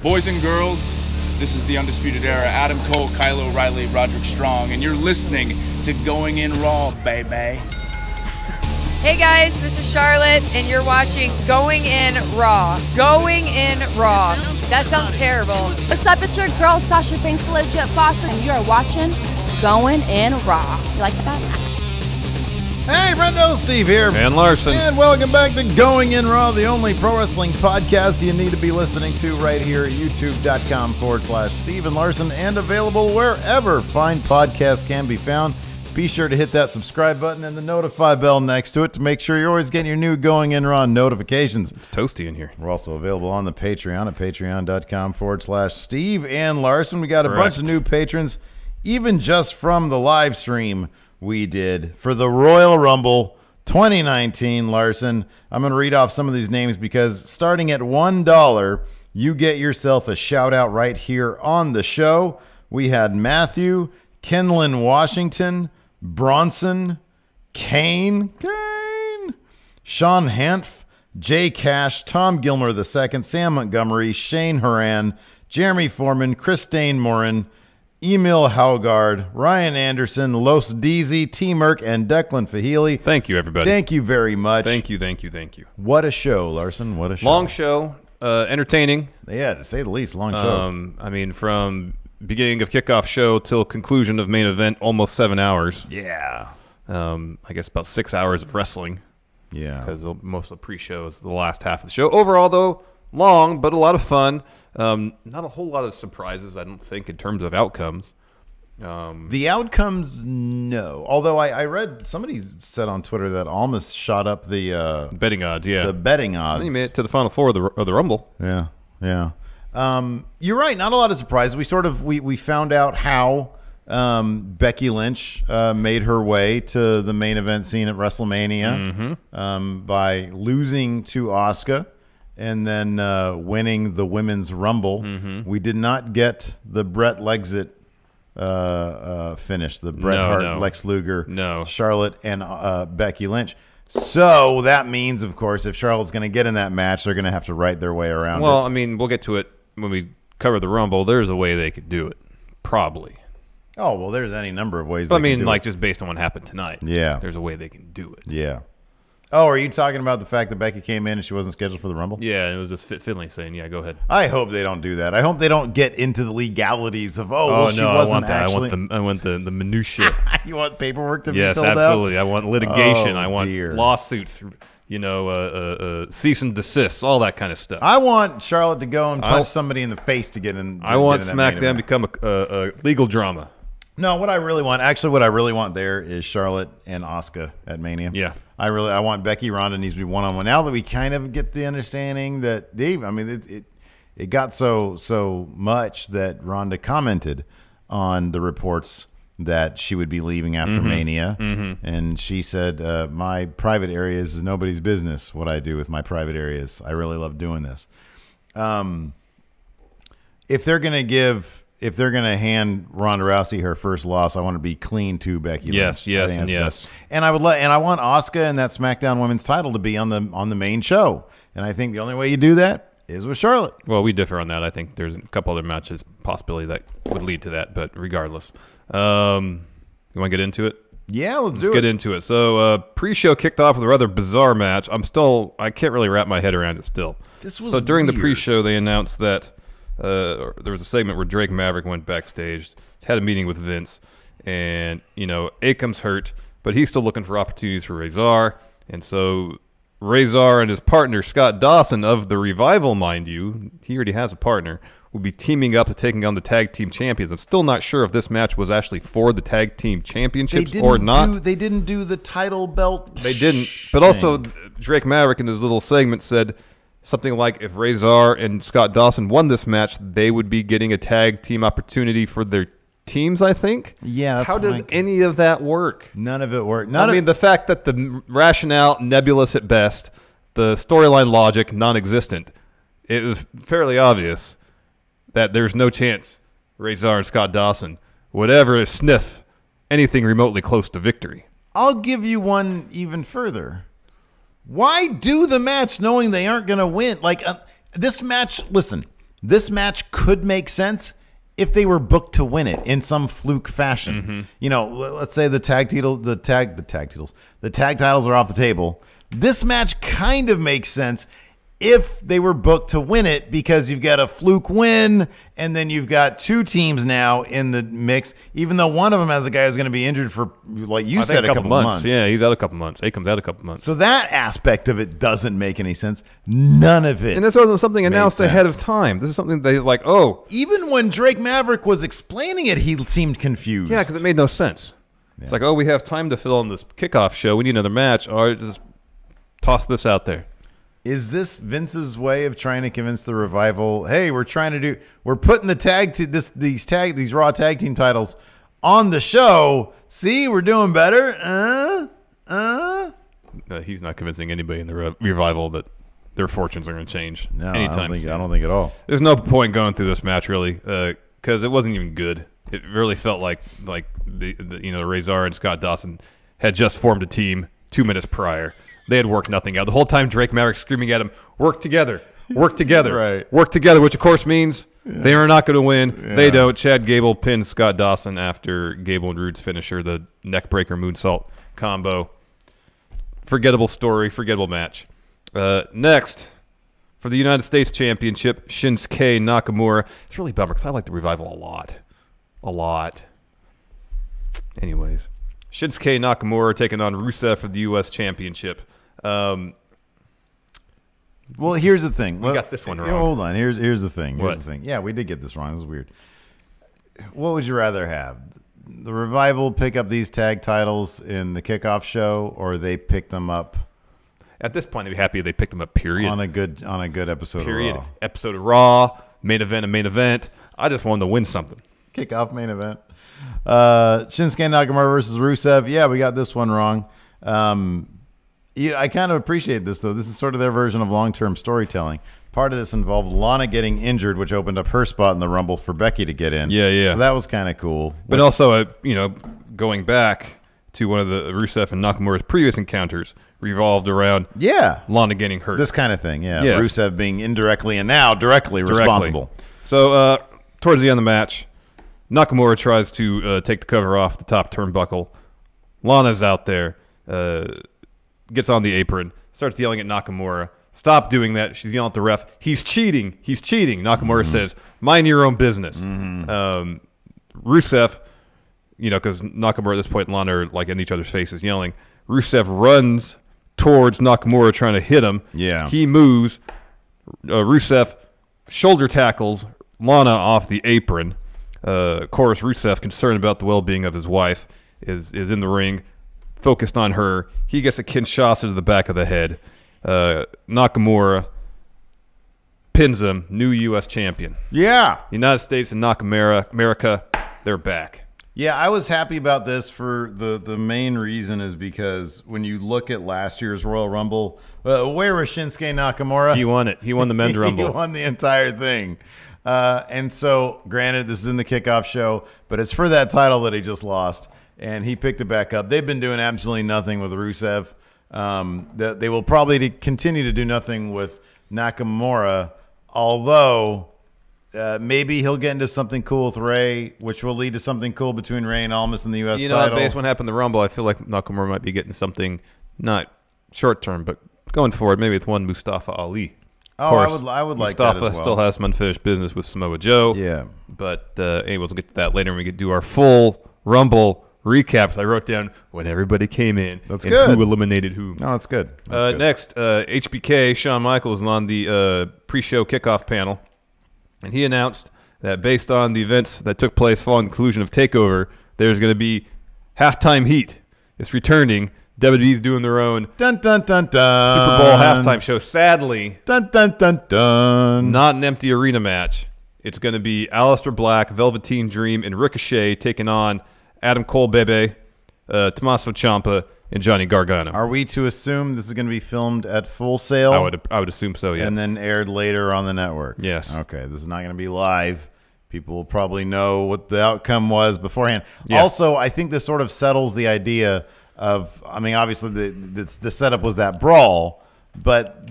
Boys and girls, this is the Undisputed Era. Adam Cole, Kyle O'Reilly, Roderick Strong, and you're listening to Going In Raw, baby. Hey guys, this is Charlotte, and you're watching Going In Raw. Going In Raw. That sounds terrible. What's up, it's your girl Sasha Banks, the legit boss, and you are watching Going In Raw. You like that? Hey, friendos, Steve here. And Larson. And welcome back to Going In Raw, the only pro wrestling podcast you need to be listening to right here at youtube.com/Steve and Larson, and available wherever fine podcasts can be found. Be sure to hit that subscribe button and the notify bell next to it to make sure you're always getting your new Going In Raw notifications. It's toasty in here. We're also available on the Patreon at patreon.com/Steve and Larson. We got a Correct. bunch of new patrons, even just from the live stream we did for the Royal Rumble 2019, Larson. I'm going to read off some of these names because starting at $1, you get yourself a shout out right here on the show. We had Matthew, Kenlin Washington, Bronson, Kane, Sean Hanf, Jay Cash, Tom Gilmer II, Sam Montgomery, Shane Horan, Jeremy Foreman, Christine Morin, Emil Haugard, Ryan Anderson, Los DZ, T. Merck, and Declan Fahili. Thank you, everybody. Thank you very much. Thank you. What a show, Larson. What a show. Long show, entertaining. Yeah, to say the least, long show. I mean, from beginning of kickoff show till conclusion of main event, almost 7 hours. Yeah. I guess about 6 hours of wrestling. Yeah. Because most of the pre-show is the last half of the show. Overall, though, long, but a lot of fun. Not a whole lot of surprises, I don't think, in terms of outcomes. The outcomes, no. Although I read, somebody said on Twitter that almost shot up the betting odds, yeah. The betting I odds. think he made it to the final four of the Rumble. Yeah. You're right. Not a lot of surprises. We found out how Becky Lynch made her way to the main event scene at WrestleMania by losing to Asuka and then winning the Women's Rumble. We did not get the Brett Legsit finish, the Bret Hart, Lex Luger, Charlotte, and Becky Lynch. So that means, of course, if Charlotte's going to get in that match, they're going to have to write their way around it. Well, I mean, we'll get to it when we cover the Rumble. There's a way they could do it, probably. Oh, well, there's any number of ways. But they can do it. just based on what happened tonight. Yeah. There's a way they can do it. Yeah. Oh, are you talking about the fact that Becky came in and she wasn't scheduled for the Rumble? Yeah, it was just Finley saying, yeah, go ahead. I hope they don't do that. I hope they don't get into the legalities of, she wasn't actually. I want the minutiae. You want paperwork to be yes, filled out? Yes, absolutely. I want litigation. I want dear. lawsuits, cease and desist, all that kind of stuff. I want Charlotte to go and punch somebody in the face to get in. I want SmackDown to become a legal drama. No, what I really want there is Charlotte and Asuka at Mania. Yeah. I want Becky. Ronda needs to be one-on-one. Now that we kind of get the understanding that it got so much that Ronda commented on the reports that she would be leaving after Mania. And she said, my private areas is nobody's business, what I do with my private areas. I really love doing this. If they're going to hand Ronda Rousey her first loss, I want to be clean to Becky Lynch. Yes. And I want Asuka and that SmackDown Women's title to be on the main show. And I think the only way you do that is with Charlotte. Well, we differ on that. I think there's a couple other matches possibility that would lead to that, but regardless. You want to get into it? Yeah, let's get into it. So pre-show kicked off with a rather bizarre match. I can't really wrap my head around it still. So during weird. the pre-show, they announced that there was a segment where Drake Maverick went backstage, had a meeting with Vince, and Akam's hurt, but he's still looking for opportunities for Razor, and so Razor and his partner Scott Dawson of the Revival, mind you, he already has a partner, will be teaming up to taking on the tag team champions. I'm still not sure if this match was actually for the tag team championships or not. They didn't do the title belt. They didn't, but also Drake Maverick in his little segment said something like if Razor and Scott Dawson won this match, they would be getting a tag team opportunity for their teams, I think. Yeah. That's How does any of that work? None of it worked. The fact that the rationale, nebulous at best, the storyline logic, non-existent, it was fairly obvious that there's no chance Razor and Scott Dawson would ever sniff anything remotely close to victory. I'll give you one even further. Why do the match knowing they aren't going to win? Like this match, listen, This match could make sense if they were booked to win it in some fluke fashion. Mm-hmm. You know, let's say the tag titles are off the table. This match kind of makes sense if they were booked to win it, because you've got a fluke win and then you've got two teams now in the mix, even though one of them has a guy who's going to be injured for, like you said, a couple months. Yeah, he's out a couple months. Akam's out a couple months. So that aspect of it doesn't make any sense. None of it. And this wasn't something announced sense. ahead of time. This is something that he's like, oh. Even when Drake Maverick was explaining it, he seemed confused. Yeah, because it made no sense. Yeah. It's like, oh, we have time to fill in this kickoff show. We need another match. All right, just toss this out there. Is this Vince's way of trying to convince the Revival, hey, we're putting the these Raw tag team titles on the show. See, we're doing better. He's not convincing anybody in the Revival that their fortunes are going to change anytime soon. I don't think at all. There's no point going through this match really, because it wasn't even good. It really felt like the Razor and Scott Dawson had just formed a team 2 minutes prior. They had worked nothing out. The whole time Drake Maverick screaming at him, work together, work together, right. Work together, which of course means they are not going to win. Yeah. They don't. Chad Gable pins Scott Dawson after Gable and Rude's finisher, the neckbreaker moonsault combo. Forgettable story, forgettable match. Next, for the United States Championship, Shinsuke Nakamura. It's really a bummer because I like the Revival a lot. A lot. Anyways, Shinsuke Nakamura taking on Rusev for the U.S. Championship. Well, here's the thing. We got this one wrong. Hold on. Here's the thing. What? The thing. Yeah, we did get this wrong. This is weird. What would you rather have? The Revival pick up these tag titles in the kickoff show, or they pick them up? At this point, I'd be happy if they picked them up. Period. On a good episode. Period. Of Raw. Episode of Raw. Main event. I just wanted to win something. Kickoff main event. Shinsuke Nakamura versus Rusev. Yeah, we got this one wrong. I kind of appreciate this, though. This is sort of their version of long-term storytelling. Part of this involved Lana getting injured, which opened up her spot in the Rumble for Becky to get in. Yeah. So that was kind of cool. But also, going back to one of the Rusev and Nakamura's previous encounters revolved around Lana getting hurt. This kind of thing, yeah. Yes. Rusev being indirectly and now directly responsible. So towards the end of the match, Nakamura tries to take the cover off the top turnbuckle. Lana's out there, gets on the apron, starts yelling at Nakamura. Stop doing that. She's yelling at the ref. He's cheating. Nakamura says, mind your own business. Rusev, because Nakamura at this point and Lana are like in each other's faces yelling. Rusev runs towards Nakamura trying to hit him. Yeah. He moves. Rusev shoulder tackles Lana off the apron. Of course, Rusev, concerned about the well-being of his wife, is in the ring, focused on her. He gets a Kinshasa to the back of the head. Nakamura pins him, new U.S. champion. Yeah. United States and America, they're back. Yeah, I was happy about this for the main reason is because when you look at last year's Royal Rumble, where was Shinsuke Nakamura? He won it. He won the men's Rumble. He won the entire thing. And so, granted, this is in the kickoff show, but it's for that title that he just lost, and he picked it back up. They've been doing absolutely nothing with Rusev. They will probably continue to do nothing with Nakamura, although maybe he'll get into something cool with Ray, which will lead to something cool between Ray and Almas in the U.S. title. Based on what happened in the Rumble, I feel like Nakamura might be getting something not short term, but going forward, maybe with one Mustafa Ali. Oh, course, I would like that as well. Mustafa still has some unfinished business with Samoa Joe. Yeah. But anyways, we'll get to that later when we do our full Rumble recaps. I wrote down when everybody came in and good. Who eliminated who. No, that's good. That's good. Next, HBK, Shawn Michaels, was on the pre-show kickoff panel, and he announced that based on the events that took place following the conclusion of TakeOver, there's going to be halftime heat. It's returning. WWE's doing their own dun, dun, dun, dun. Super Bowl halftime show. Sadly, dun, dun, dun, dun. Not an empty arena match. It's going to be Aleister Black, Velveteen Dream, and Ricochet taking on Adam Cole, Bebe, Tommaso Ciampa, and Johnny Gargano. Are we to assume this is going to be filmed at Full Sail? I would assume so, yes. And then aired later on the network? Yes. Okay, this is not going to be live. People will probably know what the outcome was beforehand. Yeah. Also, I think this sort of settles the idea of, obviously the setup was that brawl, but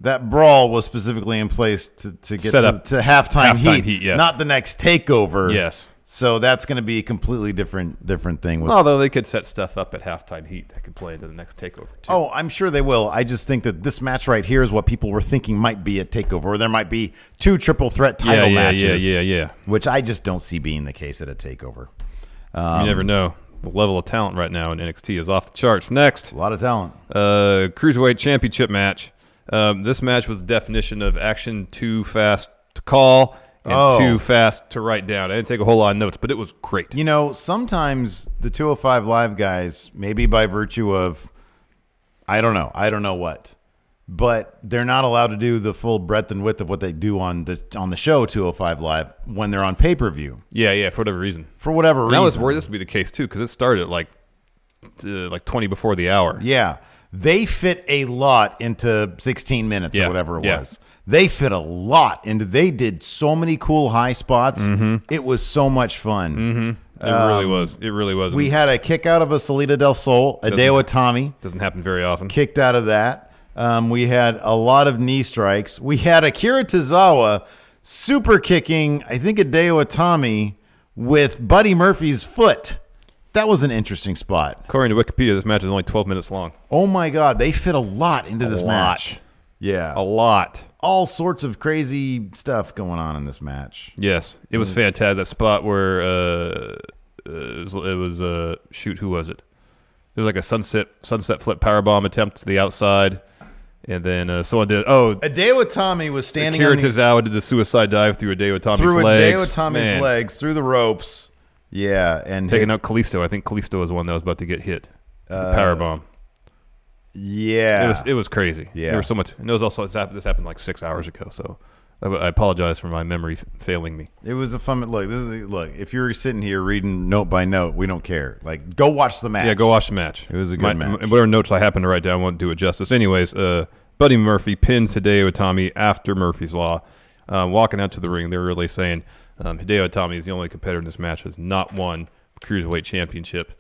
that brawl was specifically in place to get Set up to halftime heat, yes. not the next takeover. Yes. So that's going to be a completely different thing. Although they could set stuff up at halftime heat that could play into the next takeover too. Oh, I'm sure they will. I just think that this match right here is what people were thinking might be a takeover, or there might be 2 triple threat title matches. Yeah. Which I just don't see being the case at a takeover. You never know. The level of talent right now in NXT is off the charts. Next, A lot of talent. Cruiserweight Championship match. This match was definition of action too fast to call and too fast to write down. I didn't take a whole lot of notes, but it was great. You know, sometimes the 205 Live guys, maybe by virtue of, I don't know what, but they're not allowed to do the full breadth and width of what they do on the show 205 Live when they're on pay-per-view. Yeah, for whatever reason. For whatever reason. I was worried this would be the case too, because it started at like 20 before the hour. Yeah. They fit a lot into 16 minutes or whatever it was. They fit a lot into. They did so many cool high spots. It was so much fun. It really was. We had a kick out of a Salida del Sol, a Hideo Itami. Doesn't happen very often. Kicked out of that. We had a lot of knee strikes. We had Akira Tozawa super kicking, I think, Hideo Itami with Buddy Murphy's foot. That was an interesting spot. According to Wikipedia, this match is only 12 minutes long. Oh, my God. They fit a lot into this match. Yeah. A lot. All sorts of crazy stuff going on in this match. Yes. It was fantastic. That spot where it was shoot, who was it? It was like a sunset flip powerbomb attempt to the outside. And then someone did, Hideo Itami was standing Akira Tozawa did the suicide dive through Hideo Itami's legs. Through Hideo Itami's legs, through the ropes. Yeah. And taking out Kalisto. I think Kalisto was the one that was about to get hit. The powerbomb. Yeah, it was crazy. Yeah, there was so much. And it was also this happened like 6 hours ago. So I apologize for my memory failing me. It was a fun look. If you're sitting here reading note by note, we don't care. Like, go watch the match. Yeah, go watch the match. It was a good match. Whatever notes I happen to write down won't do it justice. Anyways, Buddy Murphy pins Hideo Itami after Murphy's Law. Walking out to the ring, they were really saying Hideo Itami is the only competitor in this match who has not won the Cruiserweight Championship.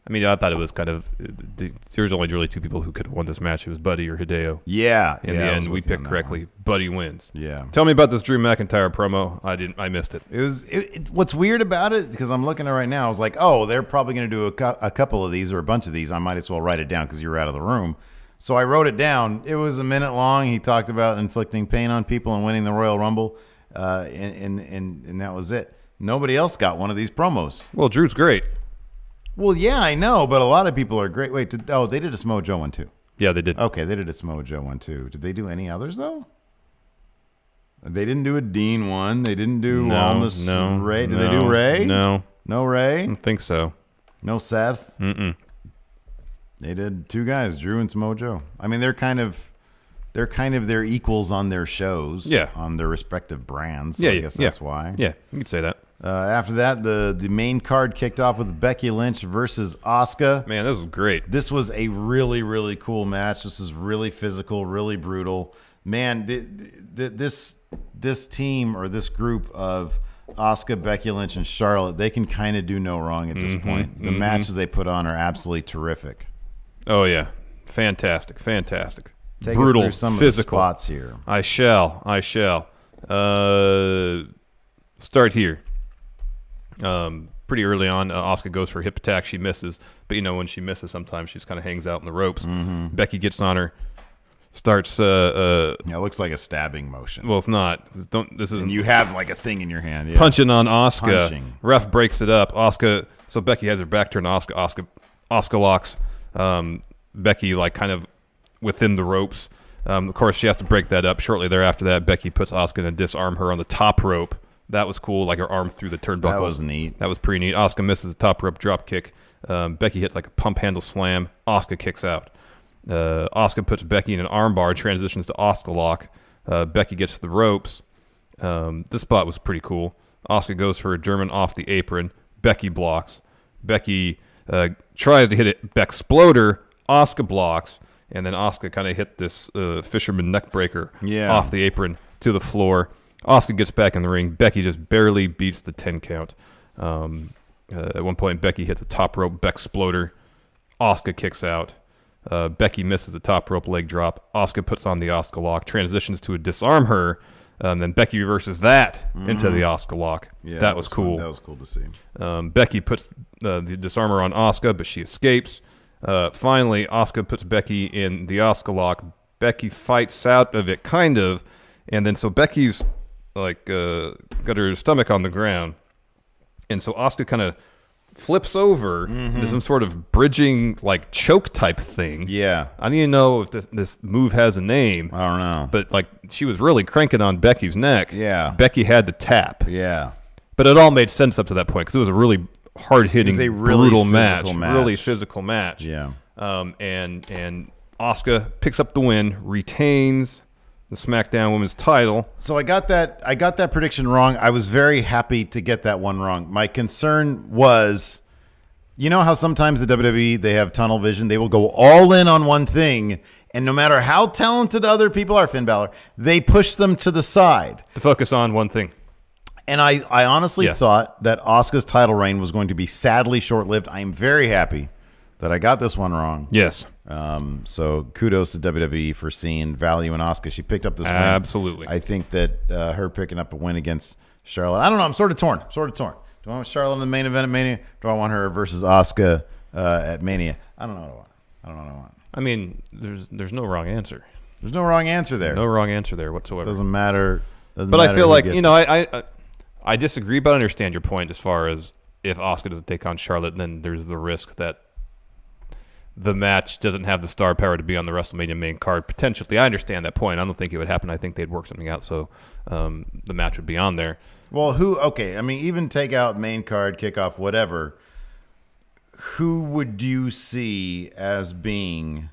I mean, I thought it was kind of there was only really 2 people who could have won this match. It was Buddy or Hideo. Yeah. In the end, we picked correctly. Buddy wins. Yeah. Tell me about this Drew McIntyre promo. I missed it. It was what's weird about it, because I'm looking at it right now, I was like, oh, they're probably going to do a couple of these or a bunch of these. I might as well write it down because you were out of the room. So I wrote it down. It was a minute long. He talked about inflicting pain on people and winning the Royal Rumble, and that was it. Nobody else got one of these promos. Well, Drew's great. Well, yeah, I know, but a lot of people are great. Wait, they did a Samoa Joe one too. Yeah, they did. Okay, they did a Samoa Joe one too. Did they do any others though? They didn't do a Dean one. They didn't do Ray. Did they do Ray? No Ray. I don't think so. No Seth. Mm-mm. They did 2 guys, Drew and Samoa Joe. I mean, they're kind of their equals on their shows. Yeah. On their respective brands. So Yeah, I guess that's why. Yeah, you could say that. After that, the main card kicked off with Becky Lynch versus Asuka. Man, this was great. This was a really, really cool match. This is really physical, really brutal. Man, this team or this group of Asuka, Becky Lynch, and Charlotte, they can kind of do no wrong at this point. The matches they put on are absolutely terrific. Oh, yeah. Fantastic. Take brutal, us through some physical of the spots here. I shall. Start here. Pretty early on, Asuka goes for a hip attack. She misses, but when she misses, sometimes she just kind of hangs out in the ropes. Becky gets on her, starts. It looks like a stabbing motion. Well, it's not. This isn't. And you have like a thing in your hand. Yeah. Punching on Asuka. Punching. Ref breaks it up. So Becky has her back turned to Asuka. Asuka locks Becky like kind of within the ropes. Of course, she has to break that up. Shortly thereafter that, Becky puts Asuka and disarm her on the top rope. That was cool, like her arm through the turnbuckle. That was neat. That was pretty neat. Asuka misses the top rope drop kick. Becky hits like a pump handle slam. Asuka kicks out. Asuka puts Becky in an armbar, transitions to Asuka lock. Becky gets to the ropes. This spot was pretty cool. Asuka goes for a German off the apron. Becky blocks. Becky tries to hit it. Becksploder. Asuka blocks. And then Asuka kind of hit this fisherman neck breaker off the apron to the floor. Asuka gets back in the ring. Becky just barely beats the 10 count. At one point, Becky hits a top rope Becksploder. Asuka kicks out. Becky misses the top rope leg drop. Asuka puts on the Asuka lock, transitions to a disarm her. Then Becky reverses that into the Asuka lock. Yeah, that was cool. Fun. That was cool to see. Becky puts the disarmer on Asuka, but she escapes. Finally, Asuka puts Becky in the Asuka lock. Becky fights out of it, kind of. And then so Becky's like got her stomach on the ground. And so Asuka kind of flips over into some sort of bridging, like, choke type thing. Yeah. I don't even know if this move has a name. I don't know. But, like, she was really cranking on Becky's neck. Yeah. Becky had to tap. Yeah. But it all made sense up to that point because it was a really hard-hitting, It was a really brutal physical match. Really physical match. Yeah. And Asuka picks up the win, retains the SmackDown Women's title. So I got that prediction wrong. I was very happy to get that one wrong. My concern was, you know how sometimes the WWE, they have tunnel vision. They will go all in on one thing, and no matter how talented other people are, Finn Balor, they push them to the side. To focus on one thing. And I honestly thought that Asuka's title reign was going to be sadly short-lived. I am very happy that I got this one wrong. Yes. So kudos to WWE for seeing value in Asuka. She picked up this win. Absolutely. I think that her picking up a win against Charlotte. I don't know. I'm sort of torn. Do I want Charlotte in the main event at Mania? Do I want her versus Asuka at Mania? I don't know what I want. I mean, there's no wrong answer. There's no wrong answer there. No wrong answer there whatsoever. Doesn't matter. But I feel like, you know, I disagree, but I understand your point as far as if Asuka doesn't take on Charlotte, then there's the risk that the match doesn't have the star power to be on the WrestleMania main card. Potentially, I understand that point. I don't think it would happen. I think they'd work something out so the match would be on there. Well, okay, I mean, even take out main card, kickoff, whatever. Who would you see as being?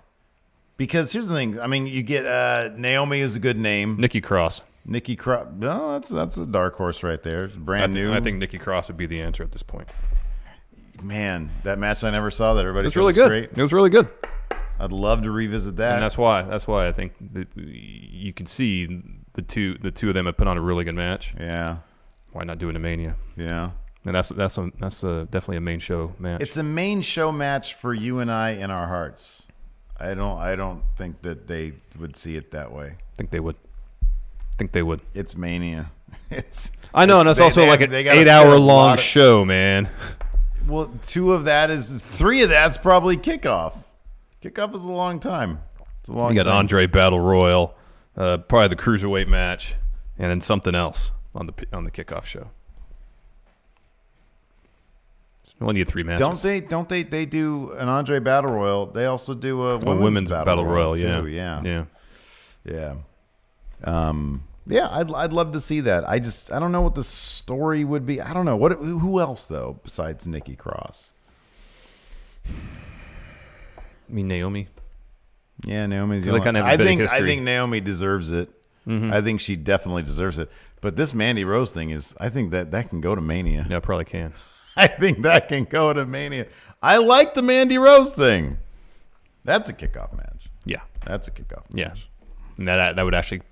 Because here's the thing. I mean, you get Naomi is a good name. Nikki Cross. Nikki Cross. No, that's a dark horse right there. It's brand new. I think Nikki Cross would be the answer at this point. Man, that match I never saw that everybody said really was good. Great. It was really good. I'd love to revisit that. And that's why I think that you can see the two of them have put on a really good match. Yeah. Why not do it in Mania? Yeah. And that's definitely a main show match. It's a main show match for you and I in our hearts. I don't think that they would see it that way. I think they would. It's Mania. I know, and that's also like an 8-hour long show, man. Well, 3 of that's probably kickoff. Kickoff is a long time. It's a long time. You got Andre Battle Royal, probably the Cruiserweight match, and then something else on the kickoff show. You only need 3 matches. Don't they do an Andre Battle Royal? They also do a women's Battle Royal too. Yeah. Yeah, I'd love to see that. I don't know what the story would be. I don't know who else though besides Nikki Cross. I mean Naomi. Yeah, Naomi's. I think Naomi deserves it. Mm-hmm. I think she definitely deserves it. But this Mandy Rose thing I think that can go to Mania. Yeah, probably can. I think that can go to Mania. I like the Mandy Rose thing. That's a kickoff match. Yeah, that's a kickoff match. Yeah, and that would actually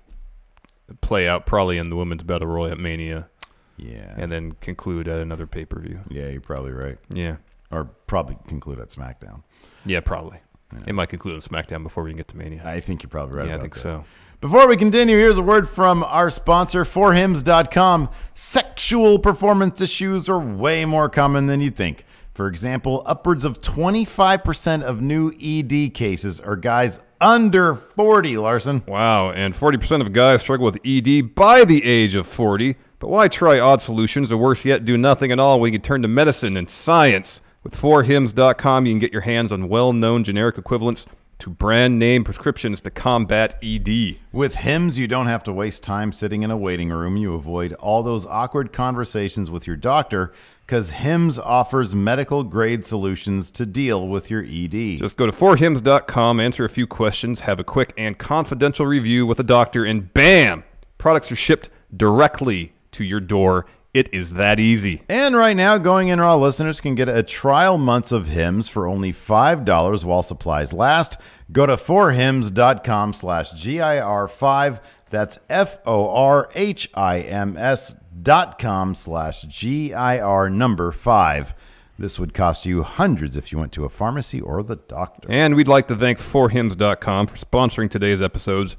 play out probably in the Women's Battle Royal at Mania. Yeah. And then conclude at another pay-per-view. Yeah, you're probably right. Yeah. Or probably conclude at SmackDown. Yeah, probably. Yeah. It might conclude on SmackDown before we can get to Mania. I think you're probably right. Yeah, I think so. Before we continue, here's a word from our sponsor, forhims.com. Sexual performance issues are way more common than you think. For example, upwards of 25% of new ED cases are guys under 40, Larson. Wow, and 40% of guys struggle with ED by the age of 40. But why try odd solutions, or worse yet, do nothing at all when you can turn to medicine and science? With forhims.com, you can get your hands on well-known generic equivalents to brand-name prescriptions to combat ED. With Hims, you don't have to waste time sitting in a waiting room. You avoid all those awkward conversations with your doctor because Hims offers medical-grade solutions to deal with your ED. Just go to forhims.com, answer a few questions, have a quick and confidential review with a doctor, and bam! Products are shipped directly to your door. It is that easy. And right now, Going In Raw listeners can get a trial months of Hims for only $5 while supplies last. Go to forhims.com/GIR5. That's FORHIMS.com/GIR5. This would cost you hundreds if you went to a pharmacy or the doctor. And we'd like to thank forhims.com for sponsoring today's episodes.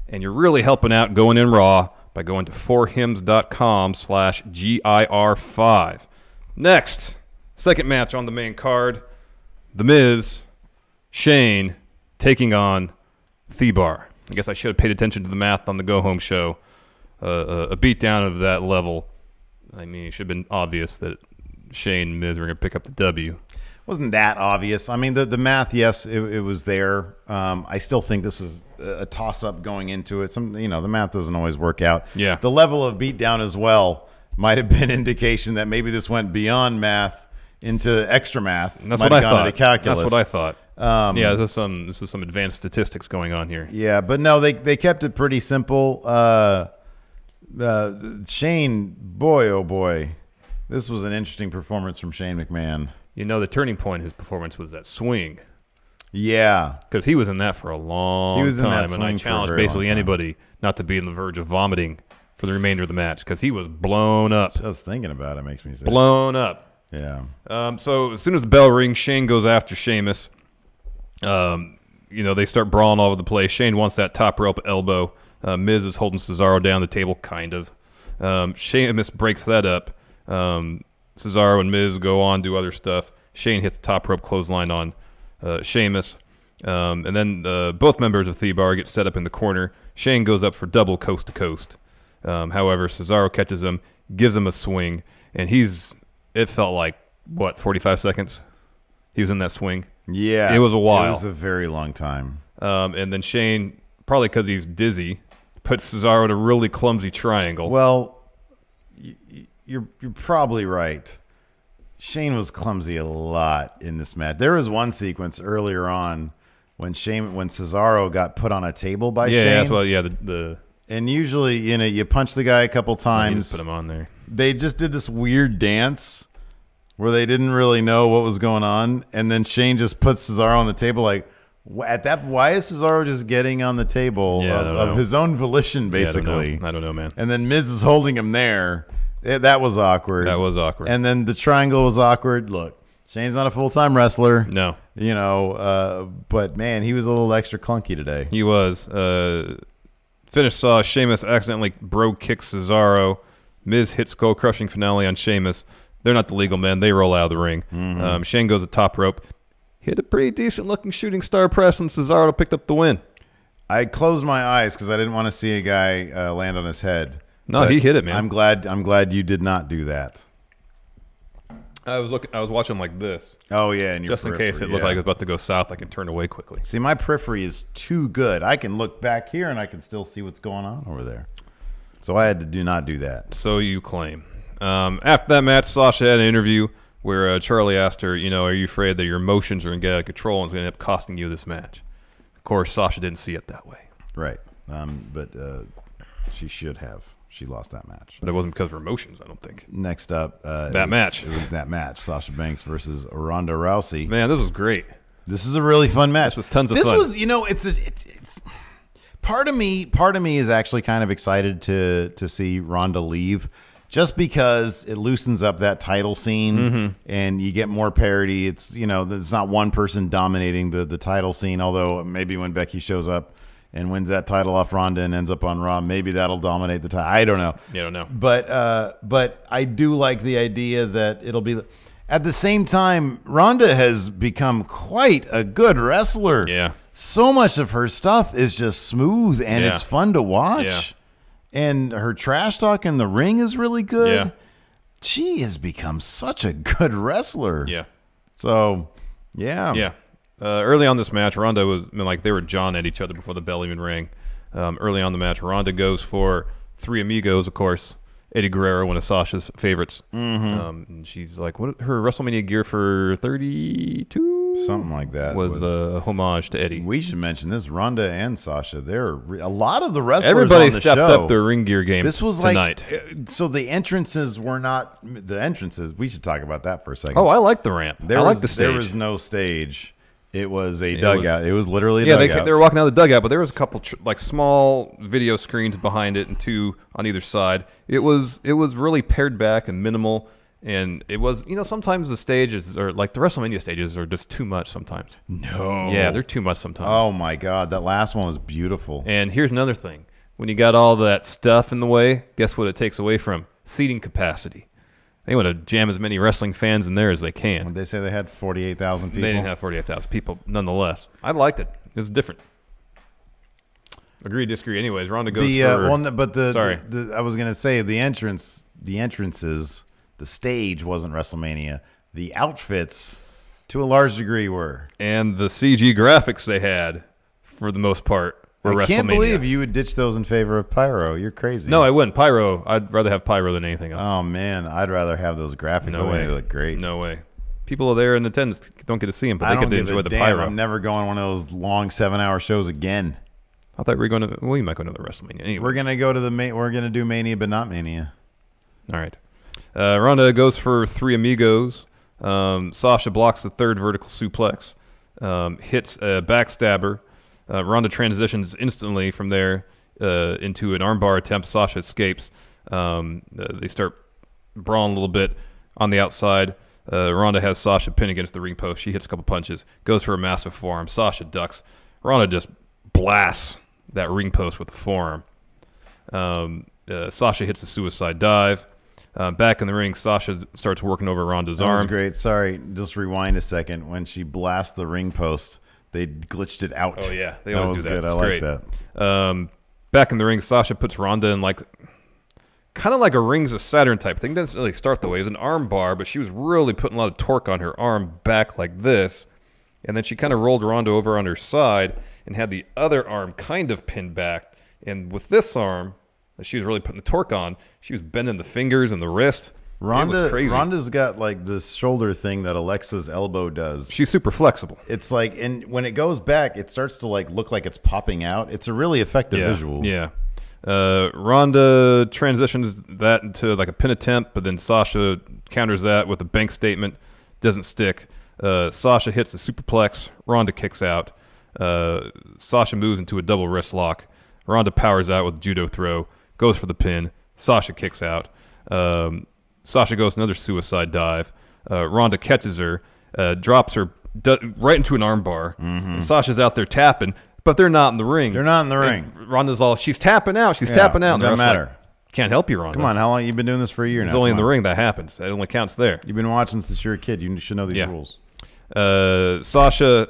And you're really helping out Going In Raw by going to forhims.com/GIR5. Next, second match on the main card, The Miz, Shane taking on Thebar. I guess I should have paid attention to the math on the Go Home show. A beatdown of that level. I mean, it should have been obvious that Shane and Miz were going to pick up the W. Wasn't that obvious? I mean, the math, yes, it was there. I still think this was a toss-up going into it. The math doesn't always work out. Yeah. The level of beatdown as well might have been indication that maybe this went beyond math into extra math. That's might what I have gone thought. into calculus. That's what I thought. Yeah, this is some advanced statistics going on here. Yeah, but no, they kept it pretty simple. Shane, boy, oh boy, this was an interesting performance from Shane McMahon. You know, the turning point in his performance was that swing. Yeah. Because he was in that for a long time. He was in that and swing I for a challenged very basically long time. anybody not to be on the verge of vomiting for the remainder of the match because he was blown up. Just thinking about it makes me sick. Blown up. Yeah. So as soon as the bell rings, Shane goes after Sheamus. They start brawling all over the place. Shane wants that top rope elbow. Miz is holding Cesaro down the table, kind of. Sheamus breaks that up. Cesaro and Miz go on, do other stuff. Shane hits the top rope clothesline on Sheamus. And then both members of Thebar get set up in the corner. Shane goes up for double coast to coast. However, Cesaro catches him, gives him a swing, and it felt like, 45 seconds? He was in that swing? Yeah. It was a while. It was a very long time. And then Shane, probably because he's dizzy, puts Cesaro in a really clumsy triangle. Well, you're probably right. Shane was clumsy a lot in this match. There was one sequence earlier on when Cesaro got put on a table by Shane. Yeah, that's what. Yeah, the and usually, you punch the guy a couple he times. just put him on there. They just did this weird dance where they didn't really know what was going on, and then Shane just puts Cesaro on the table. Like why is Cesaro just getting on the table of his own volition, basically? I don't know, man. And then Miz is holding him there. That was awkward. That was awkward. And then the triangle was awkward. Look, Shane's not a full-time wrestler. No. But man, he was a little extra clunky today. He was. Finish saw Sheamus accidentally bro kick Cesaro. Miz hit skull-crushing finale on Sheamus. They're not the legal men. They roll out of the ring. Mm-hmm. Shane goes to top rope. Hit a pretty decent-looking shooting star press, and Cesaro picked up the win. I closed my eyes because I didn't want to see a guy land on his head. No, But he hit it, man. I'm glad you did not do that. I was watching like this. Oh yeah, and Just in case it looked like it was about to go south, I can turn away quickly. See, my periphery is too good. I can look back here and I can still see what's going on over there. So I had to do not do that. So you claim. After that match, Sasha had an interview where Charlie asked her, are you afraid that your emotions are going to get out of control and it's going to end up costing you this match? Of course, Sasha didn't see it that way. Right. But she should have. She lost that match. But it wasn't because of her emotions, I don't think. Next up, match. It was that match. Sasha Banks versus Ronda Rousey. Man, this was great. This is a really fun match. This was tons of fun. This was, it's part of me is actually kind of excited to see Ronda leave, just because it loosens up that title scene and you get more parity. It's there's not one person dominating the title scene. Although maybe when Becky shows up and wins that title off Ronda and ends up on Raw, maybe that'll dominate the title. I don't know. You don't know. But I do like the idea that it'll be. At the same time, Ronda has become quite a good wrestler. Yeah. So much of her stuff is just smooth and it's fun to watch. Yeah. And her trash talk in the ring is really good. Yeah. She has become such a good wrestler. Yeah. So, yeah. Yeah. Early on this match, Ronda they were jawing at each other before the bell even rang. Early on the match, Ronda goes for Three Amigos, of course. Eddie Guerrero, one of Sasha's favorites. And she's like, what her WrestleMania gear for 32? Something like that. Was a homage to Eddie. We should mention this. Ronda and Sasha, a lot of the wrestlers Everybody on the stepped show, up their ring gear game this was tonight. So the entrances were not the entrances. We should talk about that for a second. Oh, I like the ramp. I like the stage. There was no stage. It was a dugout. It was literally a dugout. They were walking out of the dugout, but there was a couple small video screens behind it and two on either side. It was really pared back and minimal, And it was, sometimes the stages are like the WrestleMania stages are just too much sometimes. No. Yeah, they're too much sometimes. Oh my God, that last one was beautiful. And here's another thing: when you got all that stuff in the way, guess what it takes away from? Seating capacity. They want to jam as many wrestling fans in there as they can. When they say they had 48,000 people. They didn't have 48,000 people, nonetheless. I liked it. It was different. Agree, disagree. Anyways, Ronda goes Sorry. I was gonna say the entrances. The stage wasn't WrestleMania. The outfits, to a large degree, were. And the CG graphics they had, for the most part, were WrestleMania. I can't believe you would ditch those in favor of Pyro. You're crazy. No, I wouldn't. Pyro, I'd rather have Pyro than anything else. Oh, man. I'd rather have those graphics. No way. They look great. No way. People are there in attendance don't get to see them, but they get to enjoy the damn. Pyro. I'm never going on one of those long 7-hour shows again. I thought we were going to. We might go to the WrestleMania. Anyway, we're gonna go to We're gonna do Mania, but not Mania. All right. Ronda goes for 3 amigos. Sasha blocks the 3rd vertical suplex. Hits a backstabber. Ronda transitions instantly from there into an armbar attempt. Sasha escapes. They start brawling a little bit on the outside. Ronda has Sasha pinned against the ring post. She hits a couple punches. Goes for a massive forearm. Sasha ducks. Ronda just blasts that ring post with the forearm. Sasha hits a suicide dive. Back in the ring, Sasha starts working over Ronda's arm. That was great. Sorry, just rewind a second. When she blasts the ring post, they glitched it out. Oh, yeah. They always do that. Good. I like that. Back in the ring, Sasha puts Ronda in kind of like a Rings of Saturn type thing. Doesn't really start the way. It's an arm bar, but she was really putting a lot of torque on her arm back like this. And then she kind of rolled Ronda over on her side and had the other arm kind of pinned back. And with this arm that she was really putting the torque on, she was bending the fingers and the wrist. Ronda's got like this shoulder thing that Alexa's elbow does. She's super flexible. It's like, and when it goes back, it starts to look like it's popping out. It's a really effective visual. Yeah. Ronda transitions that into a pin attempt, but then Sasha counters that with a bank statement. Doesn't stick. Sasha hits the superplex. Ronda kicks out. Sasha moves into a double wrist lock. Ronda powers out with a judo throw. Goes for the pin. Sasha kicks out. Sasha goes another suicide dive. Ronda catches her, drops her right into an armbar. Mm-hmm. And Sasha's out there tapping, but they're not in the ring. They're not in the ring. Ronda's she's tapping out. She's tapping out. It doesn't matter. Can't help you, Ronda. Come on, how long you been doing this for a year now? It's only in the ring that happens. It only counts there. You've been watching since you're a kid. You should know these rules. Sasha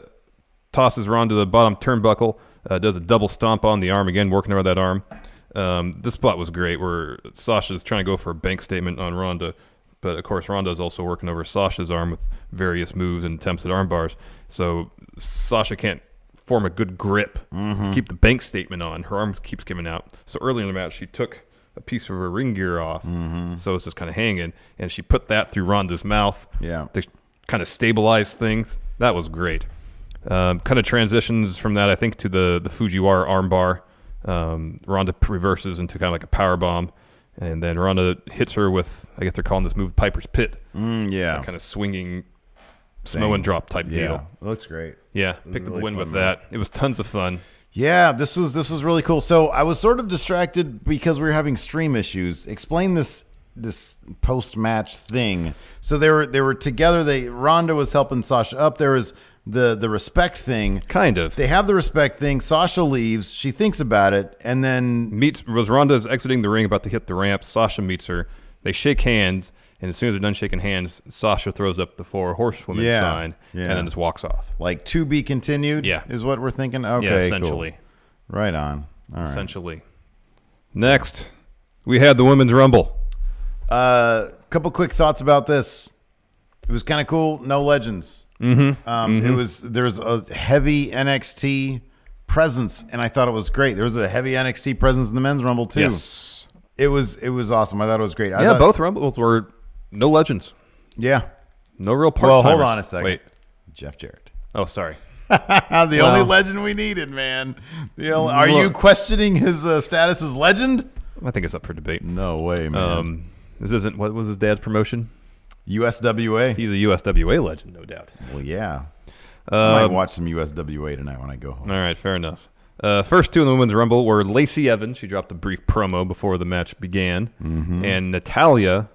tosses Ronda to the bottom turnbuckle, does a double stomp on the arm again, working over that arm. This spot was great where Sasha's trying to go for a bank statement on Ronda, but of course Ronda's also working over Sasha's arm with various moves and attempts at arm bars. So Sasha can't form a good grip to keep the bank statement on. Her arm keeps giving out. So early in the match, she took a piece of her ring gear off, so it's just kind of hanging, and she put that through Ronda's mouth to kind of stabilize things. That was great. Kind of transitions from that, I think, to the Fujiwara armbar. Ronda reverses into kind of like a power bomb, and then Ronda hits her with, I guess they're calling this move Piper's Pit. That kind of swinging Samoan drop type deal. It looks great. Yeah, picked up the win with that. It was tons of fun. Yeah, this was really cool. So I was sort of distracted because we were having stream issues. Explain this post-match thing. So they were together. Ronda was helping Sasha up. There was the respect thing. Kind of. They have the respect thing. Sasha leaves. She thinks about it, and then Ronda's exiting the ring, about to hit the ramp. Sasha meets her. They shake hands, and as soon as they're done shaking hands, Sasha throws up the 4 horsewomen sign and then just walks off. Like, to be continued is what we're thinking? Okay, yeah, essentially. Cool. Right on. All right. Essentially. Next, we had the Women's Rumble. Couple quick thoughts about this. It was kind of cool. No legends. There's a heavy NXT presence, and I thought it was great. There was a heavy NXT presence in the Men's Rumble, too. Yes. It was awesome. I thought it was great. Both Rumbles were no legends. Yeah. No real part-timers. Well, hold on a second. Wait. Jeff Jarrett. Oh, sorry. The only legend we needed, man. Are you questioning his status as legend? I think it's up for debate. No way, man. This isn't, what was his dad's promotion? USWA. He's a USWA legend, no doubt. Well, yeah. I might watch some USWA tonight when I go home. All right, fair enough. First two in the Women's Rumble were Lacey Evans. She dropped a brief promo before the match began. And Natalya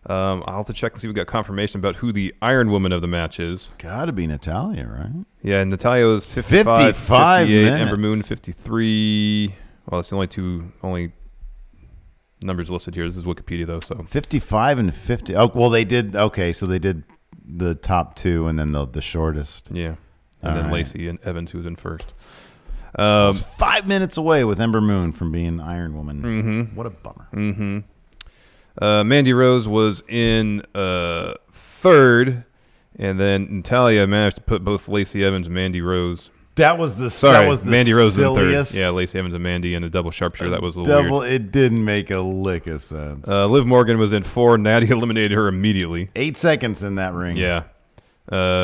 I'll have to check and see if we got confirmation about who the Iron Woman of the match is. Got to be Natalia, right? Yeah, Natalia was 55 55 58, minutes. Ember Moon 53. Well, that's the only numbers listed here. This is Wikipedia, though. So 55 and 50. Oh, well, they did. Okay, so they did the top two and then the shortest. Yeah. And then Lacey and Evans, who was in first. Was 5 minutes away with Ember Moon from being Iron Woman. Mm-hmm. What a bummer. Mm-hmm. Mandy Rose was in third, and then Natalia managed to put both Lacey Evans and Mandy Rose. That was the Mandy Rose silliest. in third. Yeah, Lacey Evans and Mandy in a double sharpshooter. That was a little weird. It didn't make a lick of sense. Liv Morgan was in 4. Natty eliminated her immediately. 8 seconds in that ring. Yeah.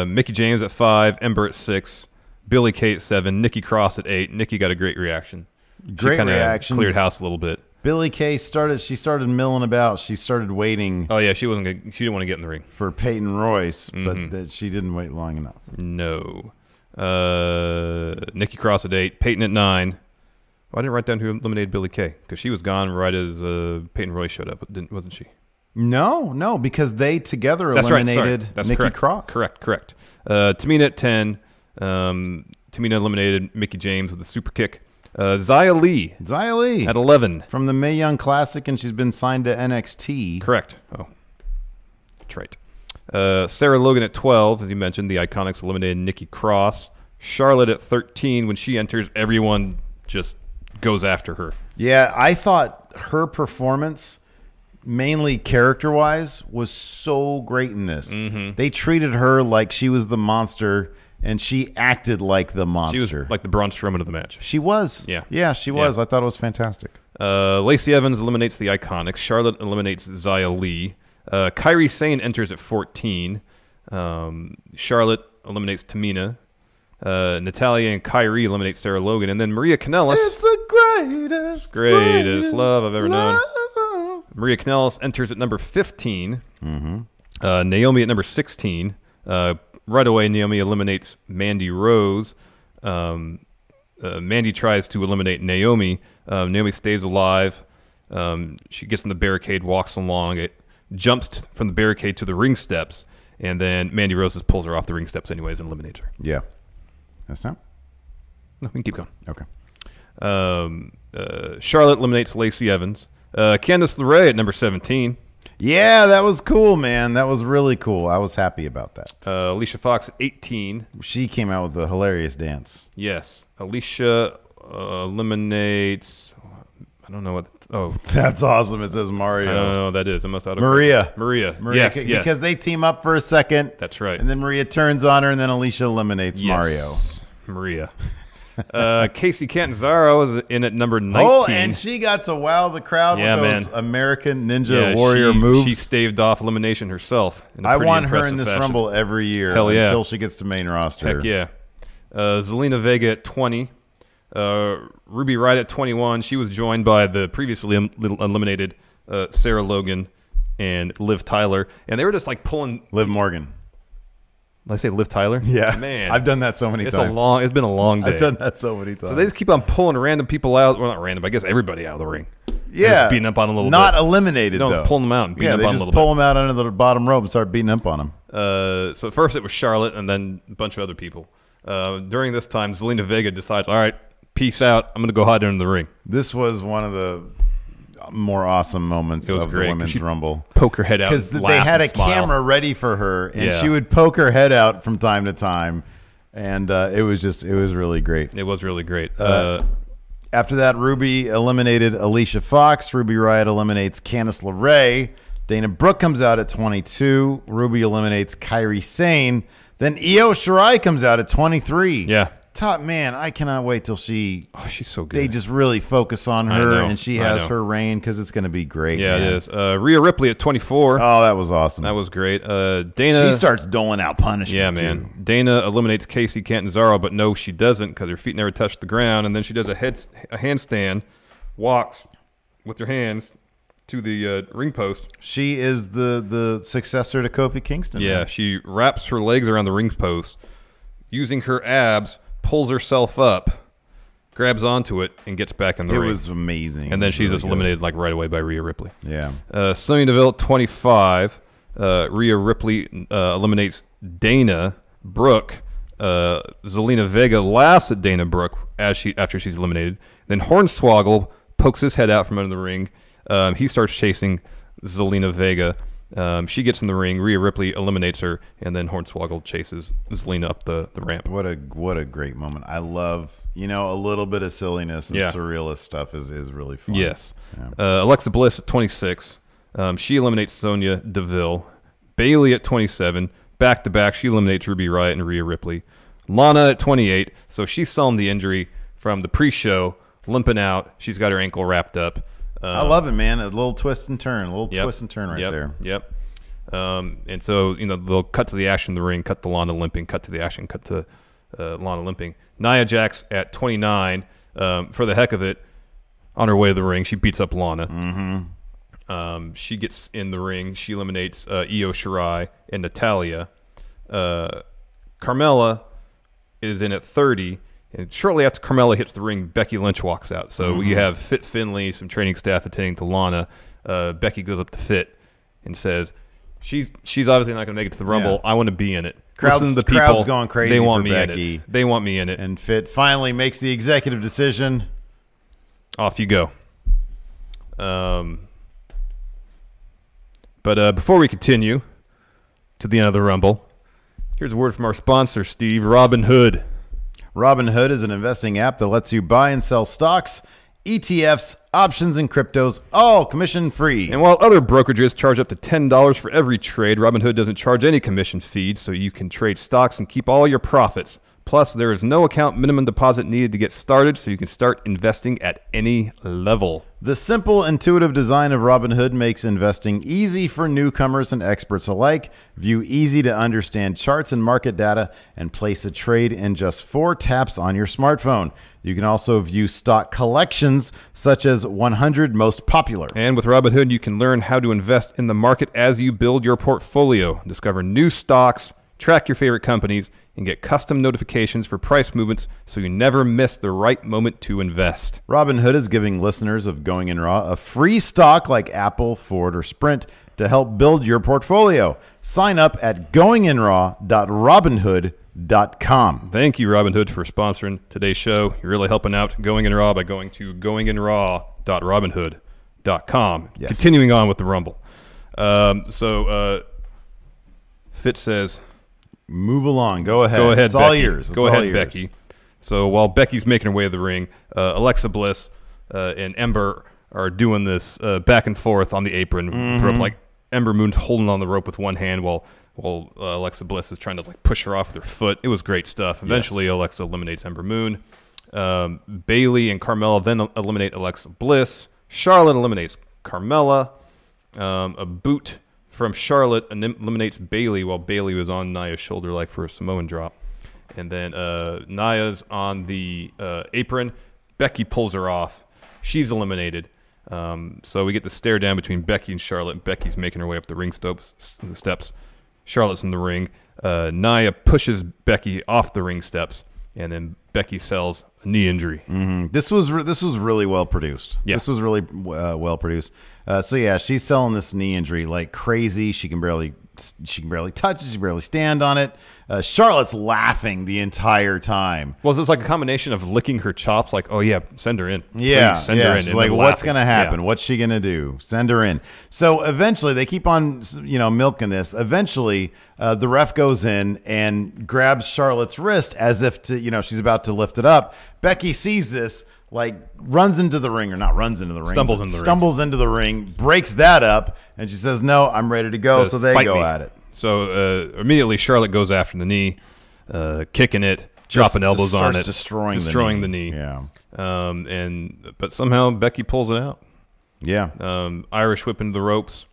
Mickie James at 5. Ember at 6. Billie Kay at 7. Nikki Cross at 8. Nikki got a great reaction. Great reaction. Cleared house a little bit. Billie Kay started milling about. She started waiting. Oh yeah, she didn't want to get in the ring for Peyton Royce, but that she didn't wait long enough. No. Nikki Cross at 8, Peyton at 9. Well, I didn't write down who eliminated Billie Kay because she was gone right as Peyton Royce showed up, wasn't she? No, because they together eliminated Nikki Cross. Correct. Tamina at 10. Tamina eliminated Mickie James with a super kick. Xia Li at 11 from the Mae Young Classic, and she's been signed to NXT. Correct. Oh, that's right. Sarah Logan at 12, as you mentioned. The Iconics eliminated Nikki Cross. Charlotte at 13. When she enters, everyone just goes after her. Yeah, I thought her performance, mainly character-wise, was so great in this. Mm-hmm. They treated her like she was the monster, and she acted like the monster. She was like the Braun Strowman of the match. She was. Yeah, she was. Yeah. I thought it was fantastic. Lacey Evans eliminates the Iconics. Charlotte eliminates Xia Li. Kairi Sane enters at 14. Charlotte eliminates Tamina. Natalia and Kairi eliminate Sarah Logan. And then Maria Kanellis. It's the greatest love I've ever known. Maria Kanellis enters at number 15. Mm-hmm. Naomi at number 16. Right away, Naomi eliminates Mandy Rose. Mandy tries to eliminate Naomi. Naomi stays alive. She gets in the barricade, walks along. It jumps from the barricade to the ring steps, and then Mandy Rose just pulls her off the ring steps anyways and eliminates her. Yeah. That's not? No, we can keep going. Okay. Charlotte eliminates Lacey Evans. Candice LeRae at number 17. Yeah, that was cool, man. That was really cool. I was happy about that. Alicia Fox at 18. She came out with a hilarious dance. Yes. Alicia eliminates... I don't know what... Oh. That's awesome. It says Mario. I don't know what that is. I must have Maria. Yes. Because they team up for a second. That's right. And then Maria turns on her, and then Alicia eliminates Mario. Maria. Casey Catanzaro is in at number 19. Oh, and she got to wow the crowd with those American Ninja Warrior moves. She staved off elimination herself. I want her in this Rumble every year until she gets to main roster. Heck yeah. Zelina Vega at 20. Ruby Riott at 21. She was joined by the previously eliminated Sarah Logan and Liv Tyler. And they were just like pulling... Liv Morgan. Did I say Liv Tyler? Yeah. Man. I've done that so many times. It's been a long day. I've done that so many times. So they just keep on pulling random people out. Well, not random, I guess everybody out of the ring. Yeah. Just beating up on them a little bit. Not bit. eliminated, though. Just pulling them out and beating up on them a little bit. They just pull them out under the bottom rope and start beating up on them. So first it was Charlotte and then a bunch of other people. During this time, Zelina Vega decides, all right, peace out. I'm going to go hide under the ring. This was one of the more awesome moments of the Women's Rumble. Poke her head out because they had a camera ready for her, and she would poke her head out from time to time, and it was really great. It was really great. After that, Ruby eliminated Alicia Fox. Ruby Riott eliminates Candice LeRae. Dana Brooke comes out at 22. Ruby eliminates Kairi Sane. Then Io Shirai comes out at 23. Yeah. Top man, I cannot wait till she's so good. They just really focus on her, and she has her reign because it's going to be great. Yeah, it is. Rhea Ripley at 24. Oh, that was awesome. That was great. Dana. She starts doling out punishment. Yeah, man. Too. Dana eliminates Casey Catanzaro, but no, she doesn't because her feet never touch the ground. And then she does a handstand, walks with her hands to the ring post. She is the successor to Kofi Kingston. Yeah, she wraps her legs around the ring post, using her abs. Pulls herself up, grabs onto it, and gets back in the ring. It was amazing. And then she's really just eliminated like right away by Rhea Ripley. Yeah. Sonya Deville, 25. Rhea Ripley eliminates Dana Brooke. Zelina Vega laughs at Dana Brooke after she's eliminated. Then Hornswoggle pokes his head out from under the ring. He starts chasing Zelina Vega. She gets in the ring. Rhea Ripley eliminates her, and then Hornswoggle chases Zelina up the ramp. What a great moment. I love, a little bit of silliness and surrealist stuff is really fun. Yes. Yeah. Alexa Bliss at 26. She eliminates Sonya Deville. Bayley at 27. Back-to-back, she eliminates Ruby Riott and Rhea Ripley. Lana at 28. So she's selling the injury from the pre-show, limping out. She's got her ankle wrapped up. I love it, man. A little twist and turn. Twist and turn right there. Yep. And so, they'll cut to the action in the ring, cut to Lana limping, cut to the action, cut to Lana limping. Nia Jax at 29, for the heck of it, on her way to the ring, she beats up Lana. Mm-hmm. She gets in the ring. She eliminates Io Shirai and Natalya. Carmella is in at 30. And shortly after Carmella hits the ring, Becky Lynch walks out. So we have Fit Finlay, some training staff attending to Lana. Becky goes up to Fit and says, she's obviously not going to make it to the Rumble. Yeah. I want to be in it. Crowd's People, going crazy they want for me Becky. in it. They want me in it. And Fit finally makes the executive decision. Off you go. But before we continue to the end of the Rumble, here's a word from our sponsor, Steve, Robinhood. Robinhood is an investing app that lets you buy and sell stocks, ETFs, options, and cryptos, all commission-free. And while other brokerages charge up to $10 for every trade, Robinhood doesn't charge any commission fees, so you can trade stocks and keep all your profits. Plus, there is no account minimum deposit needed to get started, so you can start investing at any level. The simple, intuitive design of Robinhood makes investing easy for newcomers and experts alike. View easy-to-understand charts and market data, and place a trade in just 4 taps on your smartphone. You can also view stock collections, such as 100 most popular. And with Robinhood, you can learn how to invest in the market as you build your portfolio. Discover new stocks, track your favorite companies, and get custom notifications for price movements so you never miss the right moment to invest. Robinhood is giving listeners of Going In Raw a free stock like Apple, Ford, or Sprint to help build your portfolio. Sign up at goinginraw.robinhood.com. Thank you, Robinhood, for sponsoring today's show. You're really helping out Going In Raw by going to goinginraw.robinhood.com. Yes. Continuing on with the Rumble. Fitz says, Move along. Go ahead. Go ahead, It's Becky. all yours. Go ahead, Becky. So while Becky's making her way to the ring, Alexa Bliss and Ember are doing this back and forth on the apron. Rope, like Ember Moon's holding on the rope with one hand while Alexa Bliss is trying to push her off with her foot. It was great stuff. Eventually, Alexa eliminates Ember Moon. Bayley and Carmella then eliminate Alexa Bliss. Charlotte eliminates Carmella. A boot from Charlotte eliminates Bayley while Bayley was on Nia's shoulder for a Samoan drop. And then Nia's on the apron. Becky pulls her off. She's eliminated. So we get the stare down between Becky and Charlotte. Becky's making her way up the ring steps. Charlotte's in the ring. Nia pushes Becky off the ring steps. And then Becky sells a knee injury. Mm-hmm. This was really well produced. Yeah. This was really well produced. She's selling this knee injury like crazy. She can barely touch it. She can barely stand on it. Charlotte's laughing the entire time. Was this like a combination of licking her chops, oh yeah, send her in. Yeah, please, send her in. She's and like, then what's laughing. going to happen? Yeah. What's she going to do? Send her in. So eventually, they keep on, milking this. Eventually, the ref goes in and grabs Charlotte's wrist as if to, she's about to lift it up. Becky sees this, runs into the ring, or not runs into the ring. Stumbles into the ring, breaks that up, and she says, no, I'm ready to go. So they "Fight go me." at it. So immediately Charlotte goes after the knee, kicking it, dropping elbows on it, destroying the knee. Yeah. But somehow Becky pulls it out. Yeah. Irish whip into the ropes.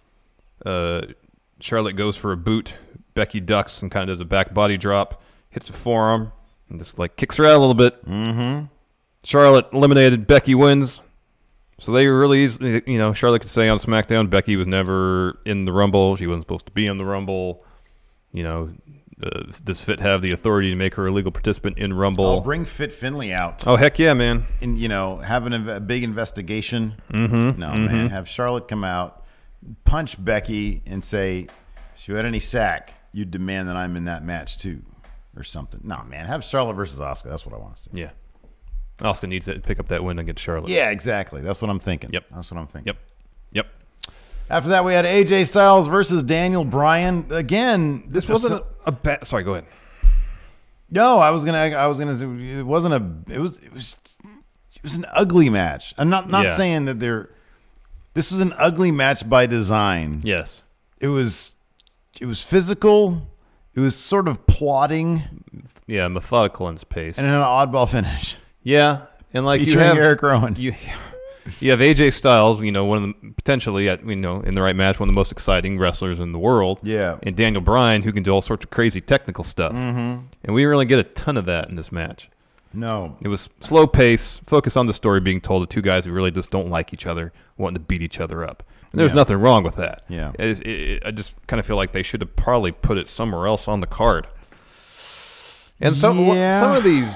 Charlotte goes for a boot. Becky ducks and kind of does a back body drop, hits a forearm, and just kicks her out a little bit. Mm-hmm. Charlotte eliminated. Becky wins. So they really easily, Charlotte could say on SmackDown, Becky was never in the Rumble. She wasn't supposed to be in the Rumble. Does Fit have the authority to make her a legal participant in Rumble? I'll bring Fit Finley out. Oh, heck yeah, man. And, have a big investigation. Mm-hmm. No, man. Have Charlotte come out, punch Becky, and say, if you had any sack, you'd demand that I'm in that match too, or something. No, man. Have Charlotte versus Asuka. That's what I want to see. Yeah. Asuka needs to pick up that win against Charlotte. Yeah, exactly. That's what I'm thinking. Yep. That's what I'm thinking. Yep. After that, we had AJ Styles versus Daniel Bryan. Again, This wasn't a bad. Sorry, go ahead. No, I was gonna say it wasn't a. It was an ugly match. I'm not saying that they're. This was an ugly match by design. Yes. It was physical. It was sort of plotting. Yeah, methodical in its pace. And an oddball finish. Yeah, and like featuring you have Eric Rowan. You have AJ Styles, one of the potentially, in the right match, one of the most exciting wrestlers in the world. Yeah. And Daniel Bryan, who can do all sorts of crazy technical stuff. Mm-hmm. And we didn't really get a ton of that in this match. No. It was slow pace, focus on the story being told of two guys who really just don't like each other, wanting to beat each other up. And there's nothing wrong with that. Yeah. I just kind of feel like they should have probably put it somewhere else on the card. And some of these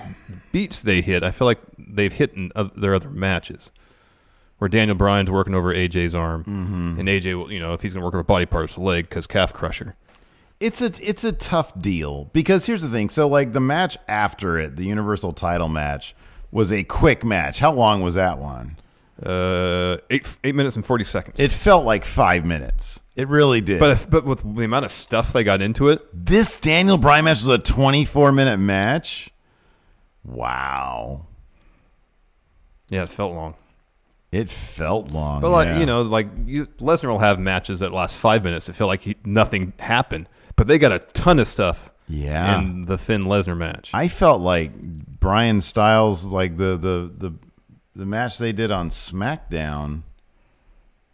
beats they hit, I feel like they've hit in their other matches. Where Daniel Bryan's working over AJ's arm, and AJ will, if he's going to work over a body part, it's the leg because calf crusher. It's a tough deal because here's the thing. So like the match after it, the Universal title match, was a quick match. How long was that one? 8 minutes and 40 seconds. It felt like 5 minutes. It really did. But with the amount of stuff they got into it, this Daniel Bryan match was a 24-minute match. Wow. Yeah, it felt long. It felt long. But Lesnar will have matches that last 5 minutes. It felt like nothing happened. But they got a ton of stuff. Yeah. In the Finn Lesnar match. I felt like Bryan Styles, like the match they did on SmackDown.